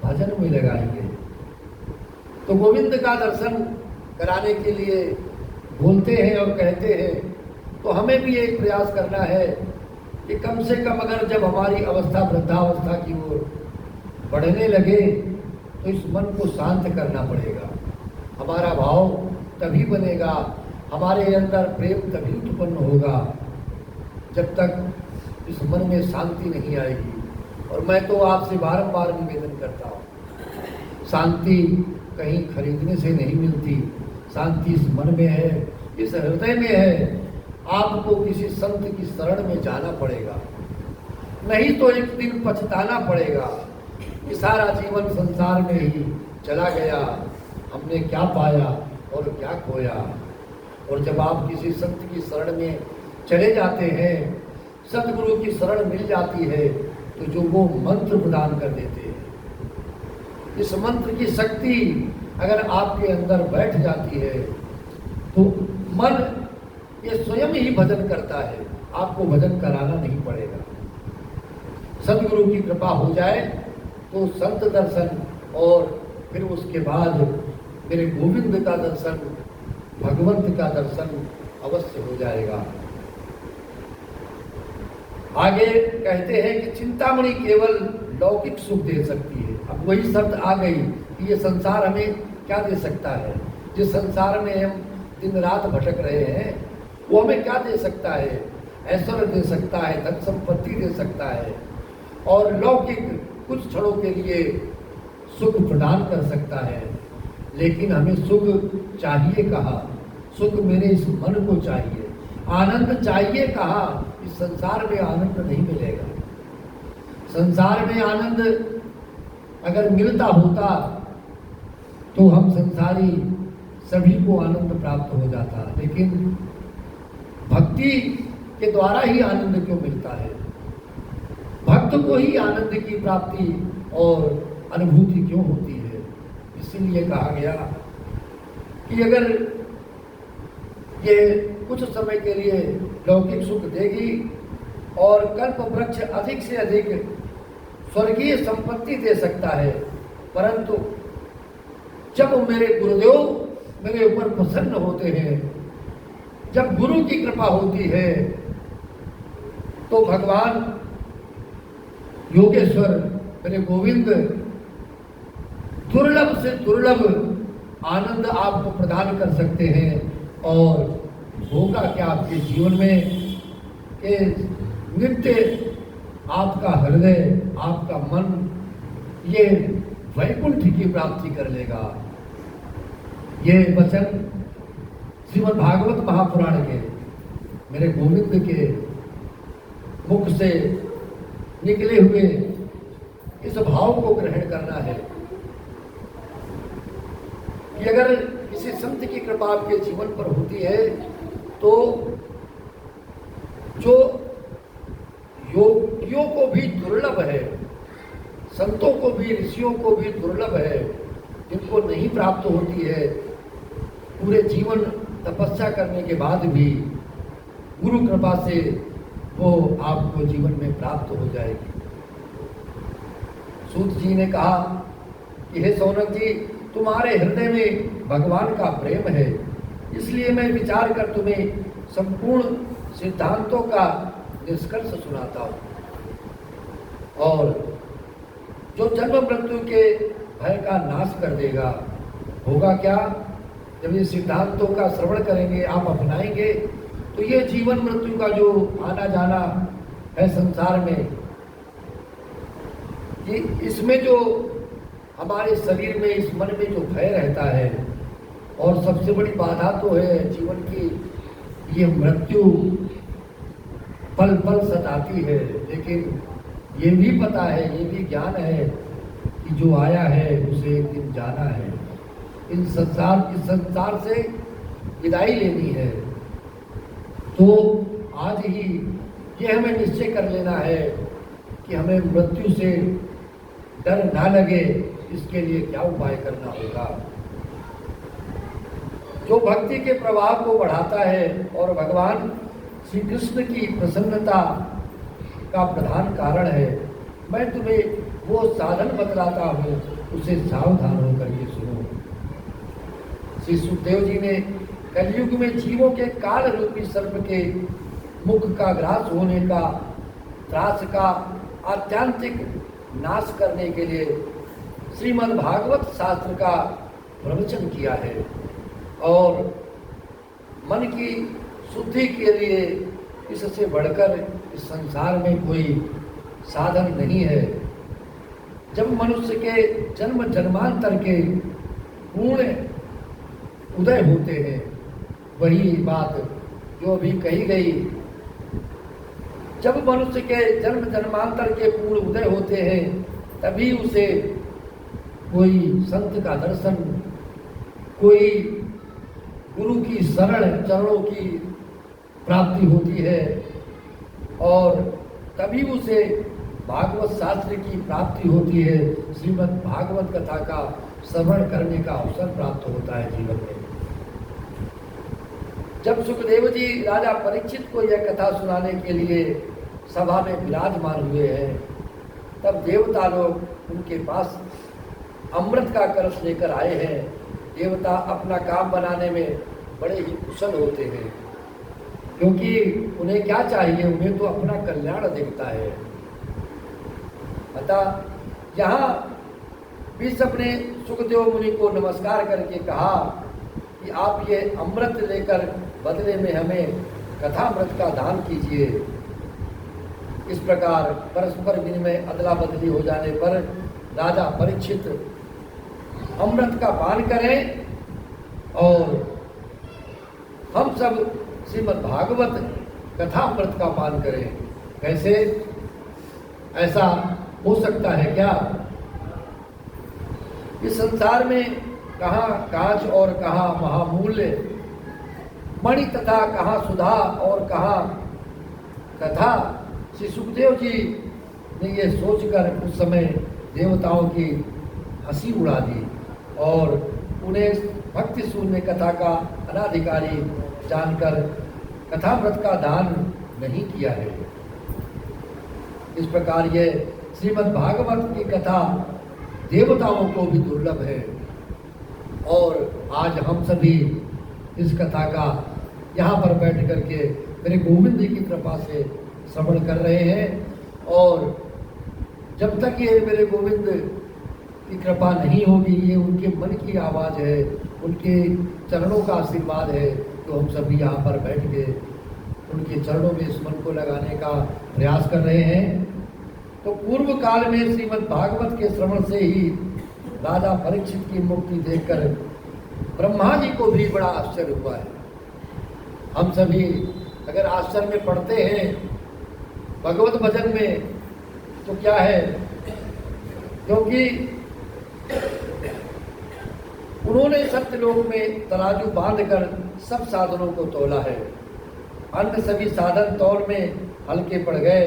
भजन में लगाएंगे। तो गोविंद का दर्शन कराने के लिए बोलते हैं और कहते हैं, तो हमें भी एक प्रयास करना है कि कम से कम अगर जब हमारी अवस्था वृद्धावस्था की ओर बढ़ने लगे तो इस मन को शांत करना पड़ेगा। हमारा भाव तभी बनेगा, हमारे अंदर प्रेम तभी उत्पन्न होगा जब तक इस मन में शांति नहीं आएगी। और मैं तो आपसे बारंबार निवेदन करता हूँ, शांति कहीं खरीदने से नहीं मिलती। शांति इस मन में है, इस हृदय में है। आपको किसी संत की शरण में जाना पड़ेगा, नहीं तो एक दिन पछताना पड़ेगा कि सारा जीवन संसार में ही चला गया, हमने क्या पाया और क्या खोया। और जब आप किसी संत की शरण में चले जाते हैं, सतगुरु की शरण मिल जाती है, तो जो वो मंत्र प्रदान कर देते हैं, इस मंत्र की शक्ति अगर आपके अंदर बैठ जाती है तो मन ये स्वयं ही भजन करता है, आपको भजन कराना नहीं पड़ेगा। सतगुरु की कृपा हो जाए तो संत दर्शन और फिर उसके बाद मेरे गोविंद का दर्शन, भगवंत का दर्शन अवश्य हो जाएगा। आगे कहते हैं कि चिंतामणि केवल लौकिक सुख दे सकती है। अब वही शब्द आ गई कि ये संसार हमें क्या दे सकता है? जिस संसार में हम दिन रात भटक रहे हैं वो हमें क्या दे सकता है? ऐश्वर्य दे सकता है, धन संपत्ति दे सकता है, और लौकिक कुछ क्षणों के लिए सुख प्रदान कर सकता है। लेकिन हमें सुख चाहिए कहाँ? सुख मेरे इस मन को चाहिए, आनंद चाहिए कहाँ? इस संसार में आनंद नहीं मिलेगा। संसार में आनंद अगर मिलता होता तो हम संसारी सभी को आनंद प्राप्त हो जाता, लेकिन भक्ति के द्वारा ही आनंद क्यों मिलता है? भक्त को ही आनंद की प्राप्ति और अनुभूति क्यों होती है? इसीलिए कहा गया कि अगर ये कुछ समय के लिए लौकिक सुख देगी और कल्प वृक्ष अधिक से अधिक स्वर्गीय संपत्ति दे सकता है, परंतु जब मेरे गुरुदेव मेरे ऊपर प्रसन्न होते हैं, जब गुरु की कृपा होती है, तो भगवान योगेश्वर मेरे गोविंद दुर्लभ से दुर्लभ आनंद आपको प्रदान कर सकते हैं। और होगा क्या आपके जीवन में कि नित्य आपका हृदय, आपका मन ये वैकुंठ की प्राप्ति कर लेगा। ये वचन श्रीमद् भागवत महापुराण के मेरे गोविंद के मुख से निकले हुए इस भाव को ग्रहण करना है कि अगर किसी संत की कृपा आपके जीवन पर होती है तो जो योगियों को भी दुर्लभ है, संतों को भी, ऋषियों को भी दुर्लभ है, जिनको नहीं प्राप्त होती है, पूरे जीवन तपस्या करने के बाद भी गुरु कृपा से वो आपको जीवन में प्राप्त हो जाएगी। सूत जी ने कहा कि हे सौनक जी, तुम्हारे हृदय में भगवान का प्रेम है, इसलिए मैं विचार कर तुम्हें संपूर्ण सिद्धांतों का निष्कर्ष सुनाता हूँ। और जो जन्म मृत्यु के भय का नाश कर देगा, होगा क्या? जब ये सिद्धांतों का श्रवण करेंगे, आप अपनाएंगे, तो ये जीवन मृत्यु का जो आना जाना है संसार में, ये इसमें जो हमारे शरीर में, इस मन में जो भय रहता है, और सबसे बड़ी बाधा तो है जीवन की ये मृत्यु पल पल सताती है। लेकिन ये भी पता है, ये भी ज्ञान है कि जो आया है उसे एक दिन जाना है। इस संसार से विदाई लेनी है। तो आज ही ये हमें निश्चय कर लेना है कि हमें मृत्यु से डर ना लगे, इसके लिए क्या उपाय करना होगा। जो भक्ति के प्रभाव को बढ़ाता है और भगवान श्री कृष्ण की प्रसन्नता का प्रधान कारण है, मैं तुम्हें वो साधन बतलाता हूँ, उसे सावधान होकर के सुनो। श्री सुखदेव जी ने कलयुग में जीवों के काल रूपी सर्प के मुख का ग्रास होने का, त्रास का आत्यांतिक नाश करने के लिए श्रीमद् भागवत शास्त्र का प्रवचन किया है। और मन की शुद्धि के लिए इससे बढ़कर इस संसार में कोई साधन नहीं है। जब मनुष्य के जन्म जन्मांतर के पूर्ण उदय होते हैं, वही बात जो अभी कही गई, जब मनुष्य के जन्म जन्मांतर के पूर्ण उदय होते हैं, तभी उसे कोई संत का दर्शन, कोई गुरु की शरण चरणों की प्राप्ति होती है, और तभी उसे भागवत शास्त्र की प्राप्ति होती है। श्रीमद् भागवत कथा का श्रवण करने का अवसर प्राप्त होता है जीवन में। जब सुखदेव जी राजा परीक्षित को यह कथा सुनाने के लिए सभा में विराजमान हुए हैं, तब देवता लोग उनके पास अमृत का कलश लेकर आए हैं। देवता अपना काम बनाने में बड़े ही कुशल होते हैं, क्योंकि उन्हें क्या चाहिए, उन्हें तो अपना कल्याण दिखता है। अतः यहाँ भी सबने सुखदेव मुनि को नमस्कार करके कहा कि आप ये अमृत लेकर बदले में हमें कथामृत का दान कीजिए। इस प्रकार परस्पर विनिमय अदला बदली हो जाने पर राजा परीक्षित अमृत का पान करें और हम सब श्रीमद् भागवत कथामृत का पान करें। कैसे? ऐसा हो सकता है क्या? इस संसार में कहाँ कांच और कहाँ महामूल्य मणि तथा कहाँ सुधा और कहाँ कथा। श्री सुखदेव जी ने ये सोचकर उस समय देवताओं की हंसी उड़ा दी और उन्हें भक्ति शून्य कथा का अनाधिकारी जानकर कथामृत का दान नहीं किया है। इस प्रकार ये श्रीमद् भागवत की कथा देवताओं को भी दुर्लभ है, और आज हम सभी इस कथा का यहाँ पर बैठ करके मेरे गोविंद जी की कृपा से श्रवण कर रहे हैं। और जब तक ये मेरे गोविंद की कृपा नहीं होगी, ये उनके मन की आवाज़ है, उनके चरणों का आशीर्वाद है, तो हम सभी यहाँ पर बैठ के उनके चरणों में इस मन को लगाने का प्रयास कर रहे हैं। तो पूर्व काल में श्रीमद् भागवत के श्रवण से ही राजा परीक्षित की मुक्ति देखकर ब्रह्मा जी को भी बड़ा आश्चर्य हुआ है। हम सभी अगर आश्चर्य में पढ़ते हैं भगवत भजन में, तो क्या है, क्योंकि उन्होंने सत्यलोक में तराजू बांधकर सब साधनों को तोला है। अन्य सभी साधन तौल में हल्के पड़ गए।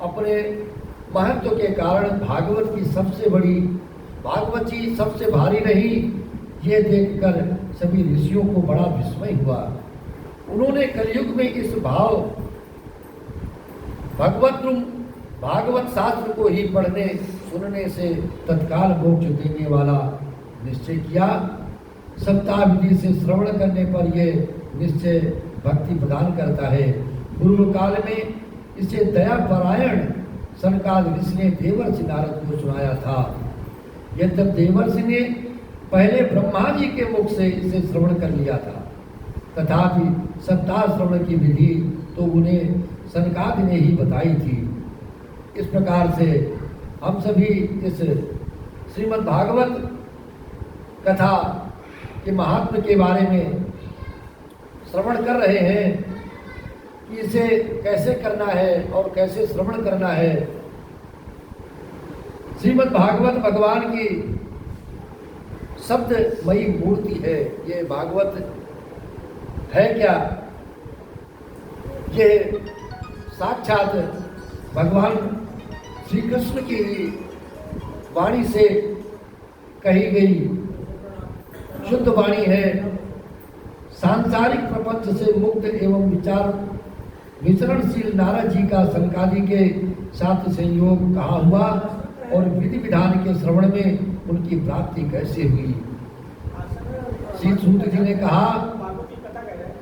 अपने महत्व के कारण भागवत जी सबसे भारी रही। ये देखकर सभी ऋषियों को बड़ा विस्मय हुआ। उन्होंने कलयुग में इस भाव भागवत शास्त्र को ही पढ़ने सुनने से तत्काल मोक्ष देने वाला निश्चय किया। सप्ताह विधि से श्रवण करने पर यह निश्चय भक्ति प्रदान करता है। पूर्व काल में इसे दया परायण सनकादि ऋषि ने देवर्षि नारद को सुनाया था। यद्यपि देवर्षि ने पहले ब्रह्मा जी के मुख से इसे श्रवण कर लिया था, तथापि सप्ताह श्रवण की विधि तो उन्हें सनकादि ने ही बताई थी। इस प्रकार से हम सभी इस श्रीमद् भागवत कथा के महात्म के बारे में श्रवण कर रहे हैं कि इसे कैसे करना है और कैसे श्रवण करना है। श्रीमद् भागवत भगवान की शब्दमयी मूर्ति है। ये भागवत है क्या? ये साक्षात भगवान श्री कृष्ण की वाणी से कही गई शुद्ध वाणी है। सांसारिक प्रपंच से मुक्त एवं विचरणशील नारद जी का सनकादि के साथ संयोग कहाँ हुआ और विधि विधान के श्रवण में उनकी प्राप्ति कैसे हुई। श्री सूत जी ने कहा,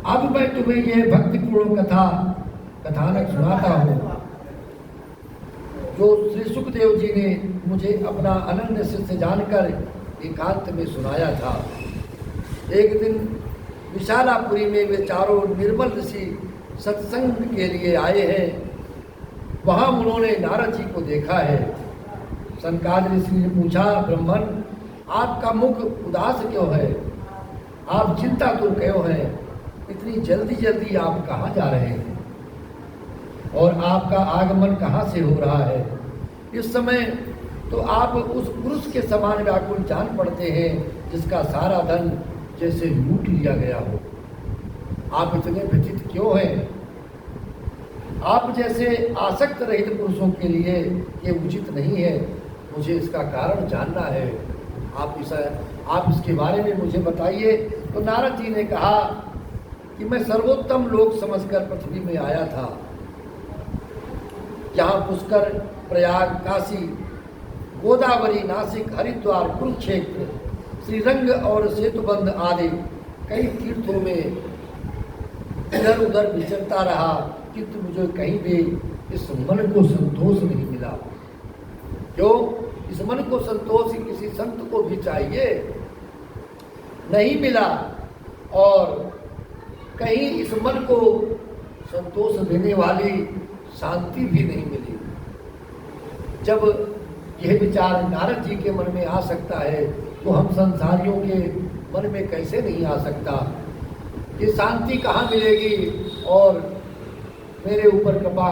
अब मैं तुम्हें यह भक्तिपूर्ण कथानक सुनाता हूँ जो श्री सुखदेव जी ने मुझे अपना अनन्य शिष्य जानकर एकांत में सुनाया था। एक दिन विशालापुरी में वे चारों निर्मल ऋषि सत्संग के लिए आए हैं। वहां उन्होंने नारद जी को देखा है। सनकादि ऋषि ने पूछा, ब्रह्मन, आपका मुख उदास क्यों है? आप चिंतातुर क्यों हैं? इतनी जल्दी जल्दी आप कहाँ जा रहे हैं और आपका आगमन कहाँ से हो रहा है? इस समय तो आप उस पुरुष के समान व्याकुल जान पड़ते हैं जिसका सारा धन जैसे लूट लिया गया हो। आप इतने व्यथित क्यों हैं? आप जैसे आसक्त रहित पुरुषों के लिए ये उचित नहीं है। मुझे इसका कारण जानना है। आप इसके बारे में मुझे बताइए। तो नारद जी ने कहा कि मैं सर्वोत्तम लोक समझकर पृथ्वी में आया था। यहाँ पुष्कर, प्रयाग, काशी, गोदावरी, नासिक, हरिद्वार, कुरुक्षेत्र, श्रीरंग और सेतुबंध आदि कई तीर्थों में इधर उधर विचरता रहा, किंतु मुझे कहीं भी इस मन को संतोष नहीं मिला। क्यों? इस मन को संतोष किसी संत को भी चाहिए, नहीं मिला। और कहीं इस मन को संतोष देने वाली शांति भी नहीं मिली। जब यह विचार नारद जी के मन में आ सकता है तो हम संसारियों के मन में कैसे नहीं आ सकता? ये शांति कहाँ मिलेगी और मेरे ऊपर कृपा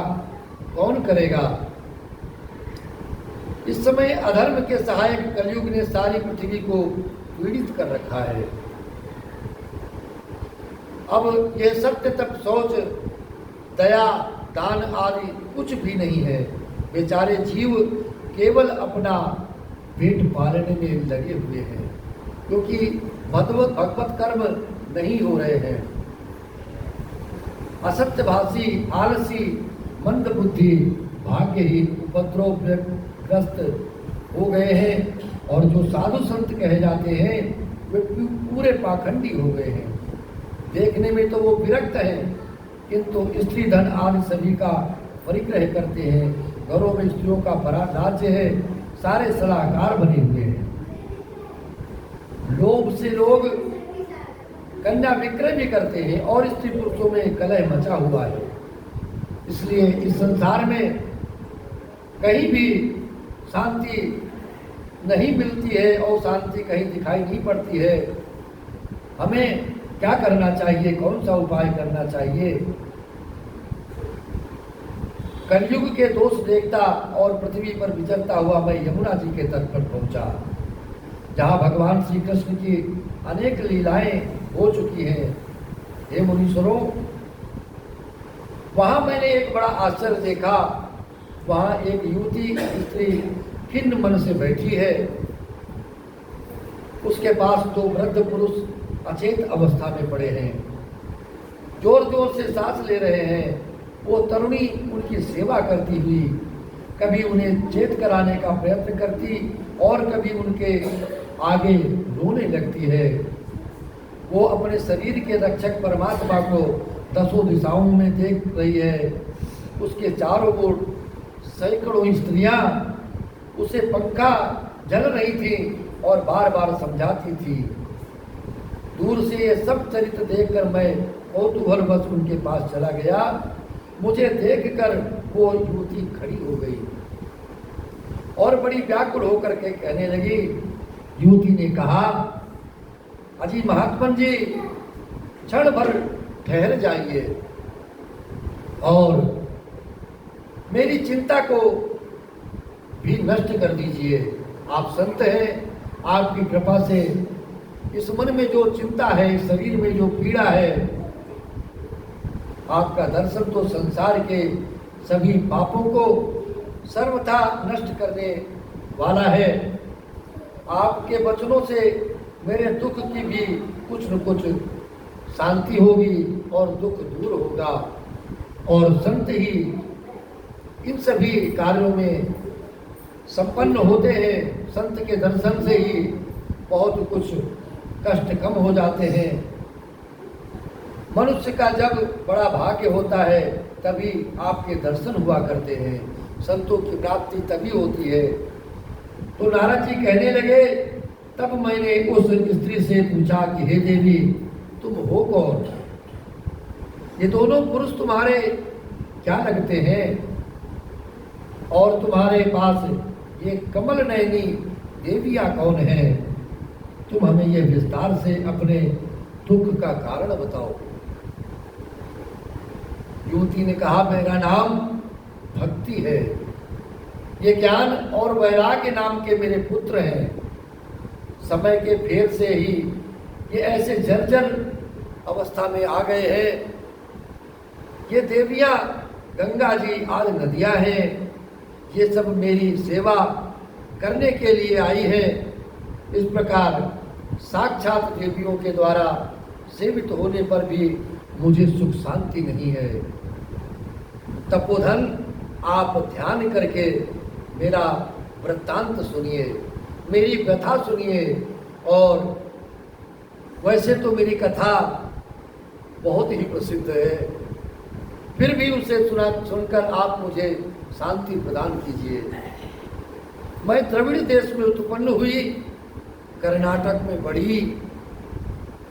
कौन करेगा? इस समय अधर्म के सहायक कलयुग ने सारी पृथ्वी को पीड़ित कर रखा है। अब ये सत्य तक सोच, दया, दान आदि कुछ भी नहीं है। बेचारे जीव केवल अपना पेट पालने में लगे हुए हैं, क्योंकि भगवत कर्म नहीं हो रहे हैं। असत्यभाषी, आलसी, मंद बुद्धि, भाग्यहीन, उपद्रवग्रस्त हो गए हैं। और जो साधु संत कहे जाते हैं वे पूरे पाखंडी हो गए हैं। देखने में तो वो विरक्त हैं, किंतु स्त्री धन आदि सभी का परिग्रह करते हैं। घरों में स्त्रियों का बड़ा राज्य है, सारे सलाहकार बने हुए हैं। लोभ से लोग कन्या विक्रय भी करते हैं और स्त्री पुरुषों में कलह मचा हुआ है। इसलिए इस संसार में कहीं भी शांति नहीं मिलती है और शांति कहीं दिखाई नहीं पड़ती है। हमें क्या करना चाहिए? कौन सा उपाय करना चाहिए? कलयुग के दोष देखता और पृथ्वी पर विचरता हुआ मैं यमुना जी के तट पर पहुंचा, जहां भगवान श्री कृष्ण की अनेक लीलाएं हो चुकी हैं। हे मुनीश्वरों, वहां मैंने एक बड़ा आश्चर्य देखा। वहां एक युवती स्त्री खिन्न मन से बैठी है। उसके पास दो वृद्ध पुरुष अचेत अवस्था में पड़े हैं, जोर जोर से सांस ले रहे हैं। वो तरुणी उनकी सेवा करती हुई कभी उन्हें चेत कराने का प्रयत्न करती और कभी उनके आगे रोने लगती है। वो अपने शरीर के रक्षक परमात्मा को दसों दिशाओं में देख रही है। उसके चारों ओर सैकड़ों स्त्रियां उसे पंखा जल रही थी और बार बार समझाती थी। दूर से ये सब चरित्र देखकर मैं कौतूहलवश उनके पास चला गया। मुझे देखकर वो युवती खड़ी हो गई और बड़ी व्याकुल होकर के कहने लगी। युवती ने कहा, अजी महात्मन जी, क्षण भर ठहर जाइए और मेरी चिंता को भी नष्ट कर दीजिए। आप संत हैं, आपकी कृपा से इस मन में जो चिंता है, इस शरीर में जो पीड़ा है, आपका दर्शन तो संसार के सभी पापों को सर्वथा नष्ट करने वाला है। आपके वचनों से मेरे दुख की भी कुछ न कुछ शांति होगी और दुख दूर होगा। और संत ही इन सभी कार्यों में संपन्न होते हैं। संत के दर्शन से ही बहुत कुछ कष्ट कम हो जाते हैं। मनुष्य का जब बड़ा भाग्य होता है तभी आपके दर्शन हुआ करते हैं, संतों की प्राप्ति तभी होती है। तो नारद जी कहने लगे, तब मैंने उस स्त्री से पूछा कि हे देवी, तुम हो कौन? ये दोनों पुरुष तुम्हारे क्या लगते हैं और तुम्हारे पास ये कमल नयनी देवियां कौन है? तुम हमें ये विस्तार से अपने दुख का कारण बताओ। युवती ने कहा, मेरा नाम भक्ति है। ये ज्ञान और वैराग्य नाम के मेरे पुत्र हैं। समय के फेर से ही ये ऐसे जर्जर अवस्था में आ गए हैं। ये देवियां गंगा जी आदि नदियां हैं। ये सब मेरी सेवा करने के लिए आई है। इस प्रकार साक्षात देवियों के द्वारा सेवित होने पर भी मुझे सुख शांति नहीं है। तपोधन, आप ध्यान करके मेरा वृत्तांत सुनिए, मेरी कथा सुनिए। और वैसे तो मेरी कथा बहुत ही प्रसिद्ध है, फिर भी उसे सुनकर आप मुझे शांति प्रदान कीजिए। मैं द्रविड़ देश में उत्पन्न हुई, कर्नाटक में बढ़ी,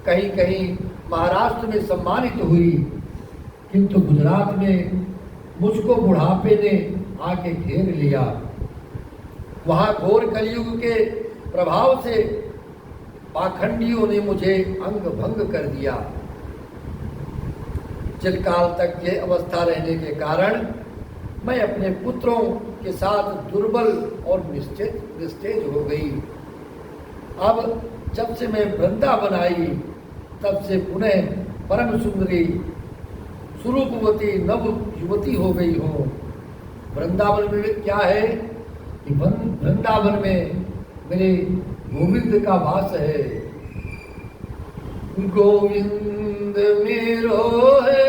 कहीं कहीं महाराष्ट्र में सम्मानित हुई, किंतु गुजरात में मुझको बुढ़ापे ने आके घेर लिया। वहाँ घोर कलयुग के प्रभाव से पाखंडियों ने मुझे अंग भंग कर दिया। चिरकाल तक ये अवस्था रहने के कारण मैं अपने पुत्रों के साथ दुर्बल और निस्तेज हो गई। अब जब से मैं वृंदावन आई, तब से पुनः परम सुंदरी स्वरूपवती नव युवती हो गई हूँ। वृंदावन में क्या है कि वृंदावन में मेरे गोविंद का वास है। गोविंद मेरो है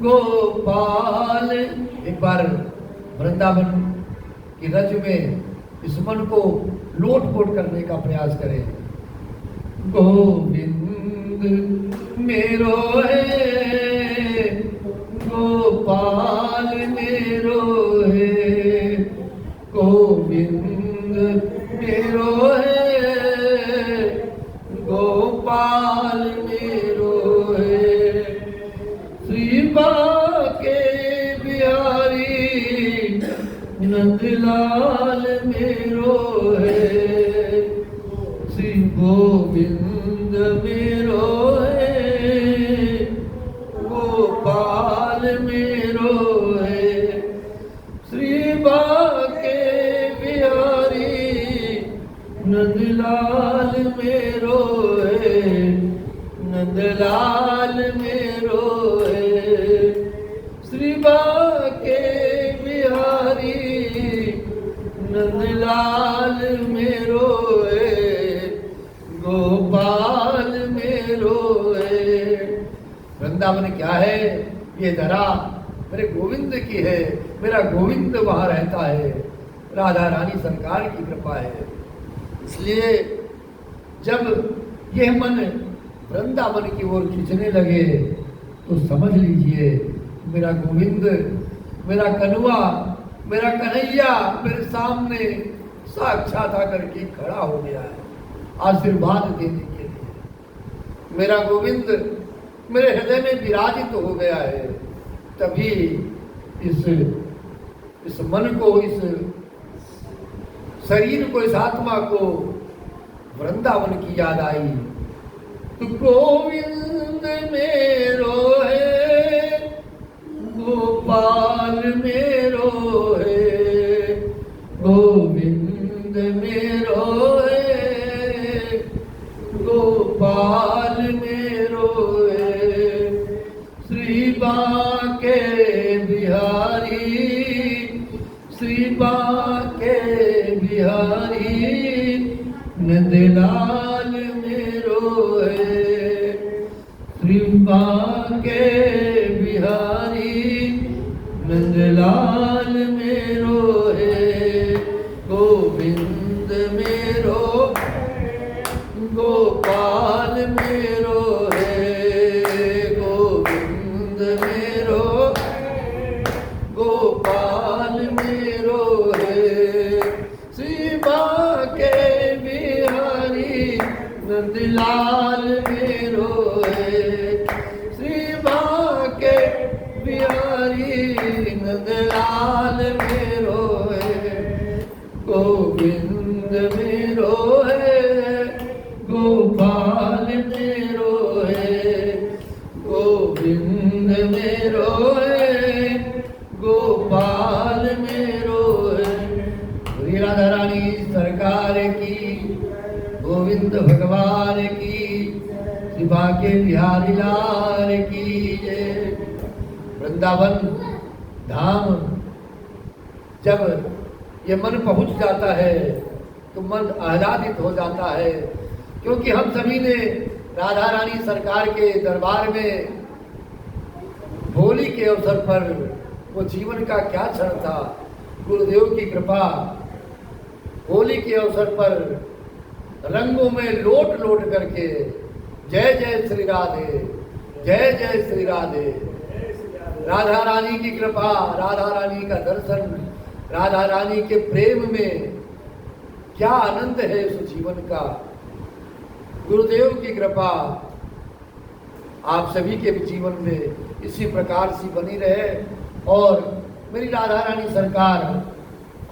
गोपाल। एक बार वृंदावन की रज में इस मन को लोट-पोट करने का प्रयास करें। गोविंद मेरो है गोपाल मेरो है, गोविंद मेरो है गोपाल मेरो है। श्री बाके बिहारी नंदलाल मेरो है, श्री गोविंद मेरो है गोपाल मेरो है। श्री बाके बिहारी नंदलाल लाल मेरो गोपाल मेरो वृंदावन क्या है? ये धरा मेरे गोविंद की है, मेरा गोविंद वहां रहता है, राधा रानी सरकार की कृपा है। इसलिए जब यह मन वृंदावन की ओर खींचने लगे तो समझ लीजिए मेरा गोविंद, मेरा कनुआ, मेरा कन्हैया मेरे सामने साक्षात आकर के खड़ा हो गया है आशीर्वाद देने के लिए। मेरा गोविंद मेरे हृदय में विराजित हो गया है। तभी इस मन को, इस शरीर को, इस आत्मा को वृंदावन की याद आई। तो गोविंद मेरो है, गोपाल मेरो है, गोविंद मेरो है, गोपाल मेरो है। श्री बांके बिहारी, श्री बांके बिहारी, नंदलाल मेरो है। श्री बांके बिहारी, नंदलाल मेरो है। गोविंद मेरो, गोपाल मेरो है, गोविंद मेरो, गोपाल मेरो है। श्री बांके बिहारी, नंदलाल मेरो है। श्री बांके बिहारी, नंदलाल मेरो है। गोविंद मेरो है, गोपाल मेरो है, गोविंद मेरो है, गोपाल मेरो है। श्री राधा रानी सरकार की, गोविंद भगवान की, श्री बांके बिहारी लाल की जय। वृंदावन धाम जब ये मन पहुंच जाता है तो मन आह्लादित हो जाता है, क्योंकि हम सभी ने राधा रानी सरकार के दरबार में होली के अवसर पर वो जीवन का क्या क्षण था, गुरुदेव की कृपा, होली के अवसर पर रंगों में लोट लोट करके जय जय श्री राधे, जय जय श्री राधे। राधा रानी की कृपा, राधा रानी का दर्शन, राधा रानी के प्रेम में क्या आनंद है उस जीवन का। गुरुदेव की कृपा आप सभी के जीवन में इसी प्रकार से बनी रहे और मेरी राधा रानी सरकार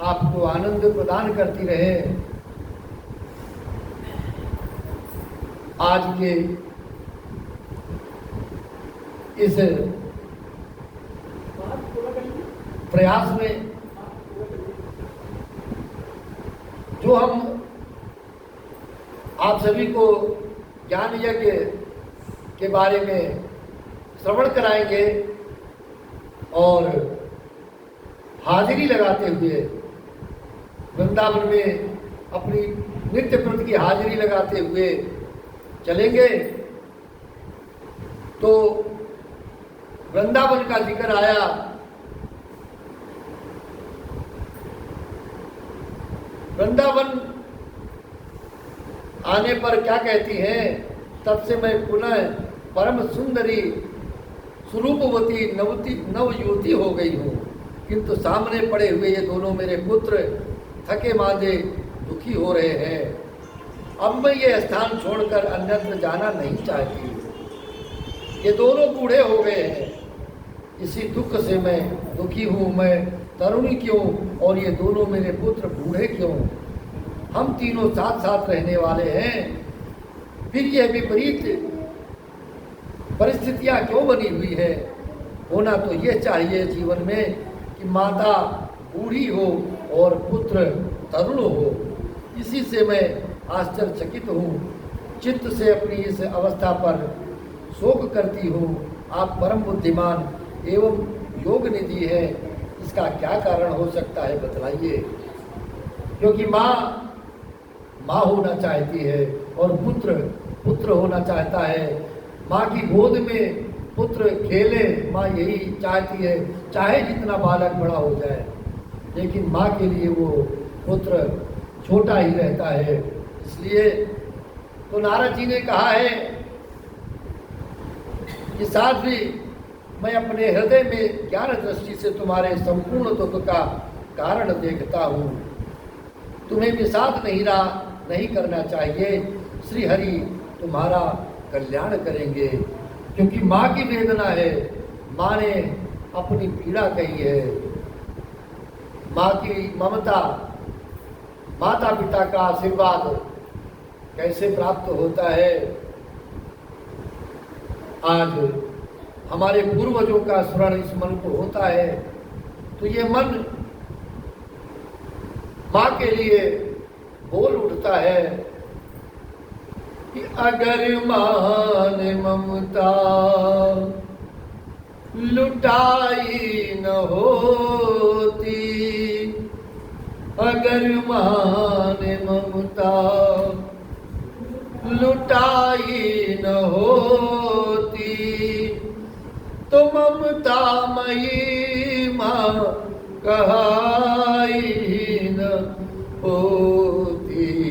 आपको आनंद प्रदान करती रहे। आज के इस प्रयास में जो हम आप सभी को ज्ञान यज्ञ के बारे में श्रवण कराएंगे और हाजिरी लगाते हुए वृंदावन में अपनी नित्य प्रति की हाजिरी लगाते हुए चलेंगे, तो वृंदावन का जिक्र आया। वृंदावन आने पर क्या कहती हैं, तब से मैं पुनः परम सुंदरी स्वरूपवती नवयुवती हो गई हूँ, किंतु सामने पड़े हुए ये दोनों मेरे पुत्र थके मांदे दुखी हो रहे हैं। अब मैं ये स्थान छोड़कर अन्यत्र जाना नहीं चाहती। ये दोनों बूढ़े हो गए हैं, इसी दुख से मैं दुखी हूँ। मैं तरुणी क्यों और ये दोनों मेरे पुत्र बूढ़े क्यों? हम तीनों साथ साथ रहने वाले हैं, फिर यह विपरीत परिस्थितियां क्यों बनी हुई है? होना तो यह चाहिए जीवन में कि माता बूढ़ी हो और पुत्र तरुण हो। इसी से मैं आश्चर्यचकित हूँ, चित्त से अपनी इस अवस्था पर शोक करती हूँ। आप परम बुद्धिमान एवं योग निधि है, इसका क्या कारण हो सकता है, बतलाइए। क्योंकि माँ माँ होना चाहती है और पुत्र पुत्र होना चाहता है। माँ की गोद में पुत्र खेले, माँ यही चाहती है, चाहे जितना बालक बड़ा हो जाए, लेकिन माँ के लिए वो पुत्र छोटा ही रहता है। इसलिए तो नारद जी ने कहा है कि साध्वी, मैं अपने हृदय में ज्ञान दृष्टि से तुम्हारे संपूर्ण दुख का कारण देखता हूँ। तुम्हें विषाद नहीं करना चाहिए। श्री हरि तुम्हारा कल्याण करेंगे, क्योंकि माँ की वेदना है। माँ ने अपनी पीड़ा कही है। माँ की ममता, माता पिता का आशीर्वाद कैसे प्राप्त होता है। आज हमारे पूर्वजों का स्मरण इस मन को होता है तो ये मन माँ के लिए बोल उठता है कि अगर माँ ने ममता लुटाई न होती, अगर माँ ने ममता लुटाई न होती, तो ममता मई माँ कहाई न होती,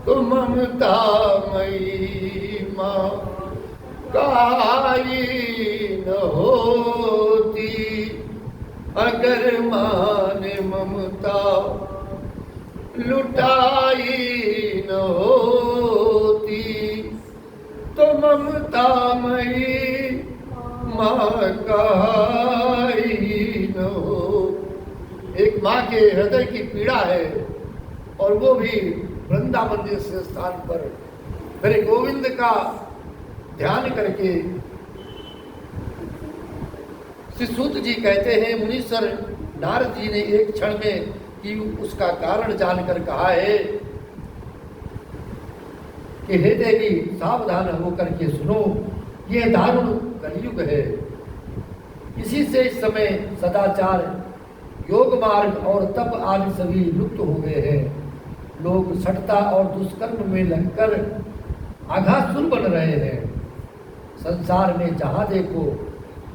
तो ममता मई माँ कहाई न होती। अगर माँ ने ममता लुटाई न होती, तो ममता मई माँ कहाई न हो। एक माँ के हृदय की पीड़ा है, और वो भी वृंदावन जैसे स्थान पर मेरे गोविंद का ध्यान करके। श्री सूत जी कहते हैं, मुनीश्वर नारद जी ने एक क्षण में कि उसका कारण जानकर कहा है कि हे देवी, सावधान होकर के सुनो, यह दारुण कलयुग है। इसी से इस समय सदाचार, योग मार्ग और तप आदि सभी लुप्त हो गए हैं। लोग सठता और दुष्कर्म में लगकर आघासुर बन रहे हैं। संसार में जहाँ देखो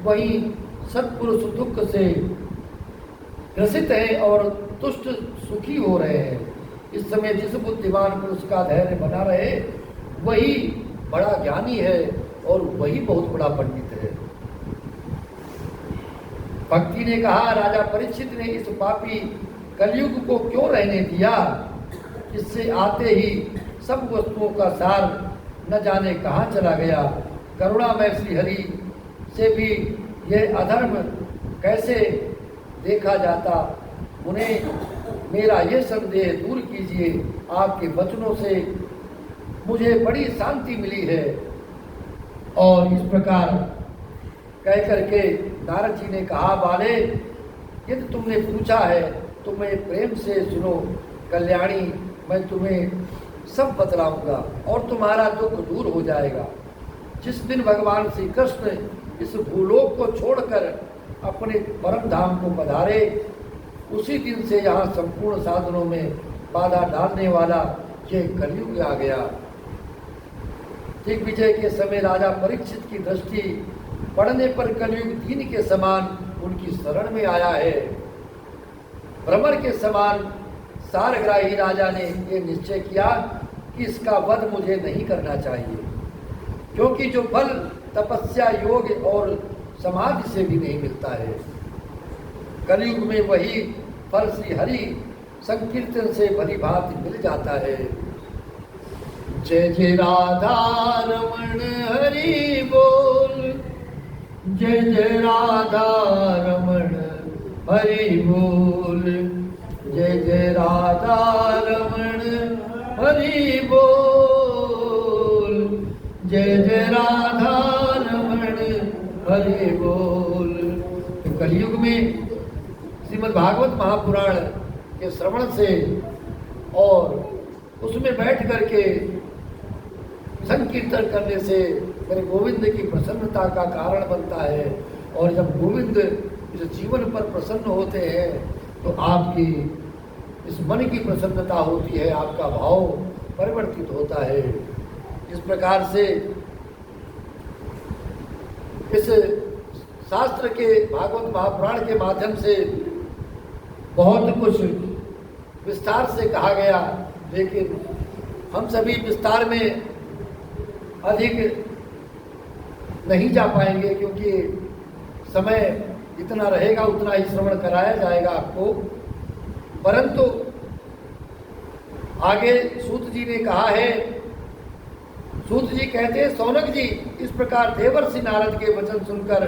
वहीं सत्पुरुष दुख से ग्रसित हैं और तुष्ट सुखी हो रहे हैं। इस समय जिस बुद्धिमान पुरुष का धैर्य बना रहे वही बड़ा ज्ञानी है और वही बहुत बड़ा पंडित है। भक्ति ने कहा, राजा परीक्षित ने इस पापी कलयुग को क्यों रहने दिया। इससे आते ही सब वस्तुओं का सार न जाने कहाँ चला गया। करुणामय श्री हरि से भी यह अधर्म कैसे देखा जाता। उन्हें मेरा ये संदेह दूर कीजिए। आपके वचनों से मुझे बड़ी शांति मिली है। और इस प्रकार कह करके नारद जी ने कहा, बाले, यदि तुमने पूछा है तो मैं प्रेम से सुनो। कल्याणी, मैं तुम्हें सब बतलाऊंगा और तुम्हारा दुख दूर हो जाएगा। जिस दिन भगवान श्री कृष्ण इस भूलोक को छोड़कर अपने परम धाम को पधारे, उसी दिन से यहाँ संपूर्ण साधनों में बाधा डालने वाला ये कलयुग आ गया। दिग्विजय के समय राजा परीक्षित की दृष्टि पड़ने पर कलयुग दीन के समान उनकी शरण में आया है। भ्रमर के समान सारग्राही राजा ने ये निश्चय किया कि इसका वध मुझे नहीं करना चाहिए, क्योंकि जो फल तपस्या, योग और समाधि से भी नहीं मिलता है, कलयुग में वही फल श्री हरि संकीर्तन से भली भांति मिल जाता है। जय जय राधा रमण हरि बोल, जय जय राधा रमण हरि बोल, जय जय राधा रमण हरि बोल, जय जय राधा रमण हरि बोल। तो कलयुग में श्रीमद् भागवत महापुराण के श्रवण से और उसमें बैठ करके संकीर्तन करने से मेरे गोविंद की प्रसन्नता का कारण बनता है। और जब गोविंद इस जीवन पर प्रसन्न होते हैं तो आपकी इस मन की प्रसन्नता होती है, आपका भाव परिवर्तित होता है। इस प्रकार से इस शास्त्र के भागवत महापुराण के माध्यम से बहुत कुछ विस्तार से कहा गया, लेकिन हम सभी विस्तार में अधिक नहीं जा पाएंगे, क्योंकि समय जितना रहेगा उतना ही श्रवण कराया जाएगा आपको। परंतु आगे सूत जी ने कहा है, सूत जी कहते हैं, सौनक जी, इस प्रकार देवर्षि नारद के वचन सुनकर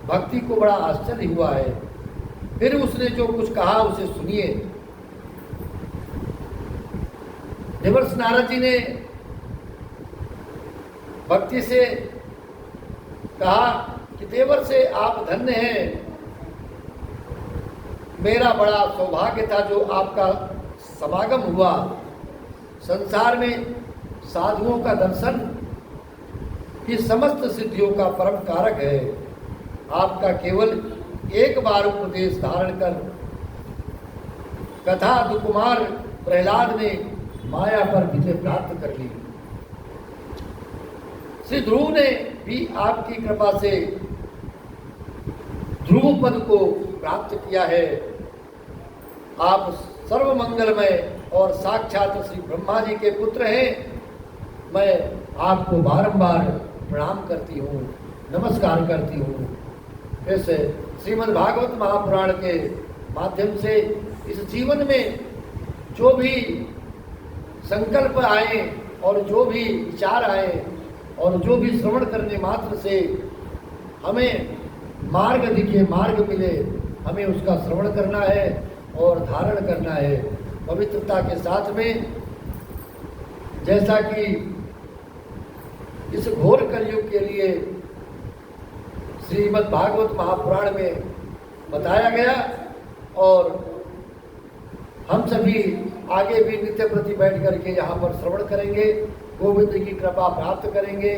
भक्ति को बड़ा आश्चर्य हुआ है। फिर उसने जो कुछ कहा उसे सुनिए। देवर्षि नारद जी ने भक्ति से कहा कि देवर से आप धन्य हैं, मेरा बड़ा सौभाग्य था जो आपका समागम हुआ। संसार में साधुओं का दर्शन ही समस्त सिद्धियों का परम कारक है। आपका केवल एक बार उपदेश धारण कर कथा दुकुमार प्रहलाद ने माया पर विजय प्राप्त कर ली। श्री ध्रुव ने भी आपकी कृपा से ध्रुव पद को प्राप्त किया है। आप सर्वमंगलमय और साक्षात श्री ब्रह्मा जी के पुत्र हैं। मैं आपको बारंबार प्रणाम करती हूँ, नमस्कार करती हूँ। इस श्रीमद् भागवत महापुराण के माध्यम से इस जीवन में जो भी संकल्प आए और जो भी विचार आए और जो भी श्रवण करने मात्र से हमें मार्ग दिखे, मार्ग मिले, हमें उसका श्रवण करना है और धारण करना है पवित्रता के साथ में। जैसा कि इस घोर कलयुग के लिए श्रीमद् भागवत महापुराण में बताया गया, और हम सभी आगे भी नित्य प्रति बैठ करके यहाँ पर श्रवण करेंगे, गोविंद की कृपा प्राप्त करेंगे,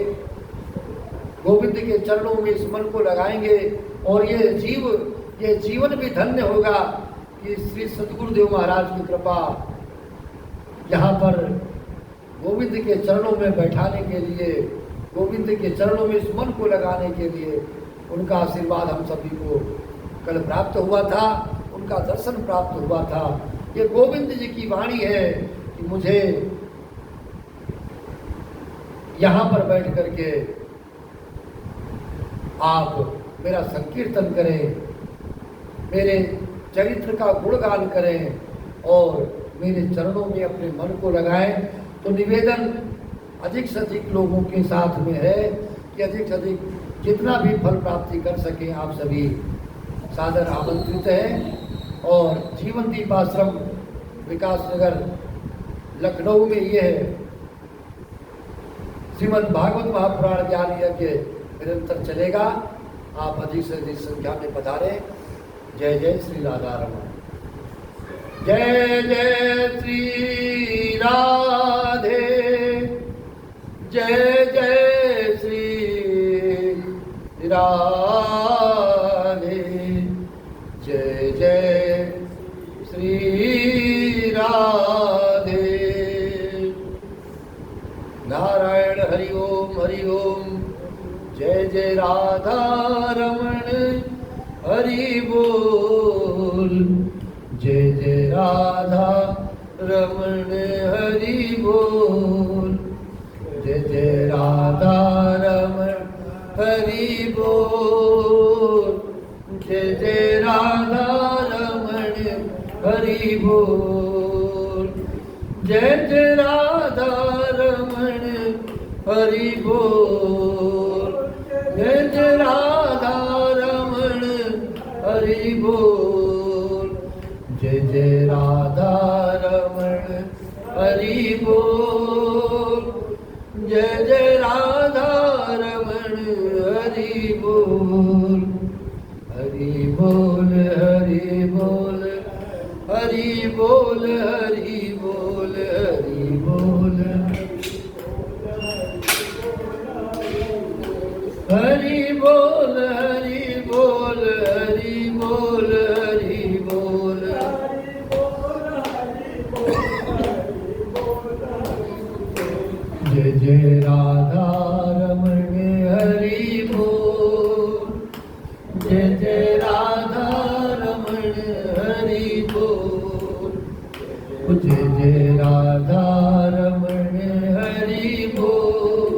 गोविंद के चरणों में इस मन को लगाएंगे, और ये जीवन भी धन्य होगा कि श्री सद्गुरुदेव महाराज की कृपा यहाँ पर गोविंद के चरणों में बैठाने के लिए, गोविंद के चरणों में इस मन को लगाने के लिए उनका आशीर्वाद हम सभी को कल प्राप्त हुआ था, उनका दर्शन प्राप्त हुआ था। ये गोविंद जी की वाणी है कि मुझे यहाँ पर बैठ करके आप मेरा संकीर्तन करें, मेरे चरित्र का गुणगान करें और मेरे चरणों में अपने मन को लगाएं। तो निवेदन अधिक से अधिक लोगों के साथ में है कि अधिक से अधिक जितना भी फल प्राप्ति कर सकें, आप सभी सादर आमंत्रित हैं। और जीवन दीप आश्रम विकास नगर लखनऊ में ये है, श्रीमद् भागवत महापुराण ज्ञान यज्ञ निरंतर चलेगा। आप अधिक से अधिक संख्या में पधारें। जय जय श्री राधा रमण। जय जय श्री राधे, जय जय श्री राधे, जय जय श्री राधे। नारायण हरि ओम हरि ओम। जय जय राधा रमण हरि बोल। जय जय राधा रमण हरि बोल। जय जय राधा रमण हरि बोल। जय जय राधा रमण हरि बोल। जय जय राधा रमण हरि बोल। जय जय राधा रमण हरि बोल। जय जय राधा रमण हरि बोल। जय जय राधा रमण हरि बोल। हरि बोल हरि बोल हरि बोल हरि बोल हरि बोल। हरि बोल हरि बोल हरि बोल हरि बोल। जय जय राधा रमण हरि बोल। जय जय राधा रमण हरि बोल।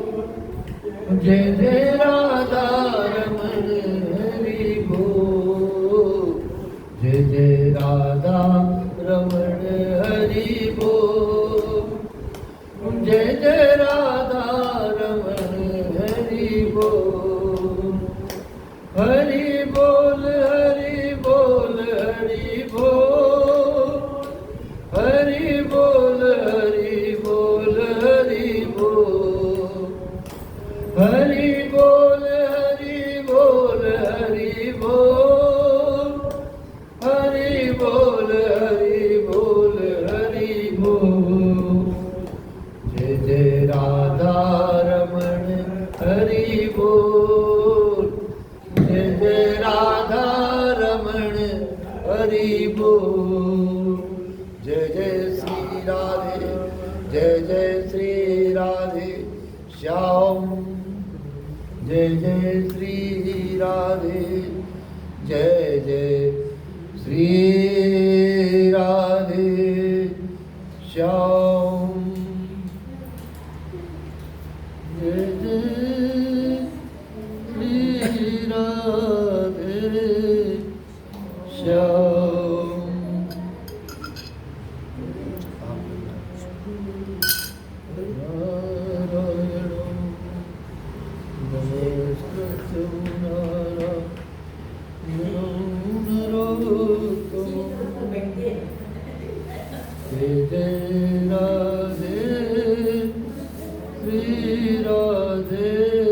जय जय राधा रमण हरि बोल। जय जय राधा रमण हरि बोल। जय जय राधा रमण हरि बोल। हरि बोल हरि बोल हरि बोल। हरि बोल हरि बोल हरि बोल। हरि बोल हरि बोल हरि बोल। हरि बोल हरि बोल हरि बोल। जय जय राधा रमण हरि बोल। जय जय राधा रमण हरि बोल। जय जय श्री राधे जय जय श्री राधे श्याम। जय जय श्री राधे जय जय श्री राधे श्याम। जय जय श्री राधे श्याम। नारायण नमस्कृत्यं नारायणं नरोत्तमं। जय जय राधे श्री राधे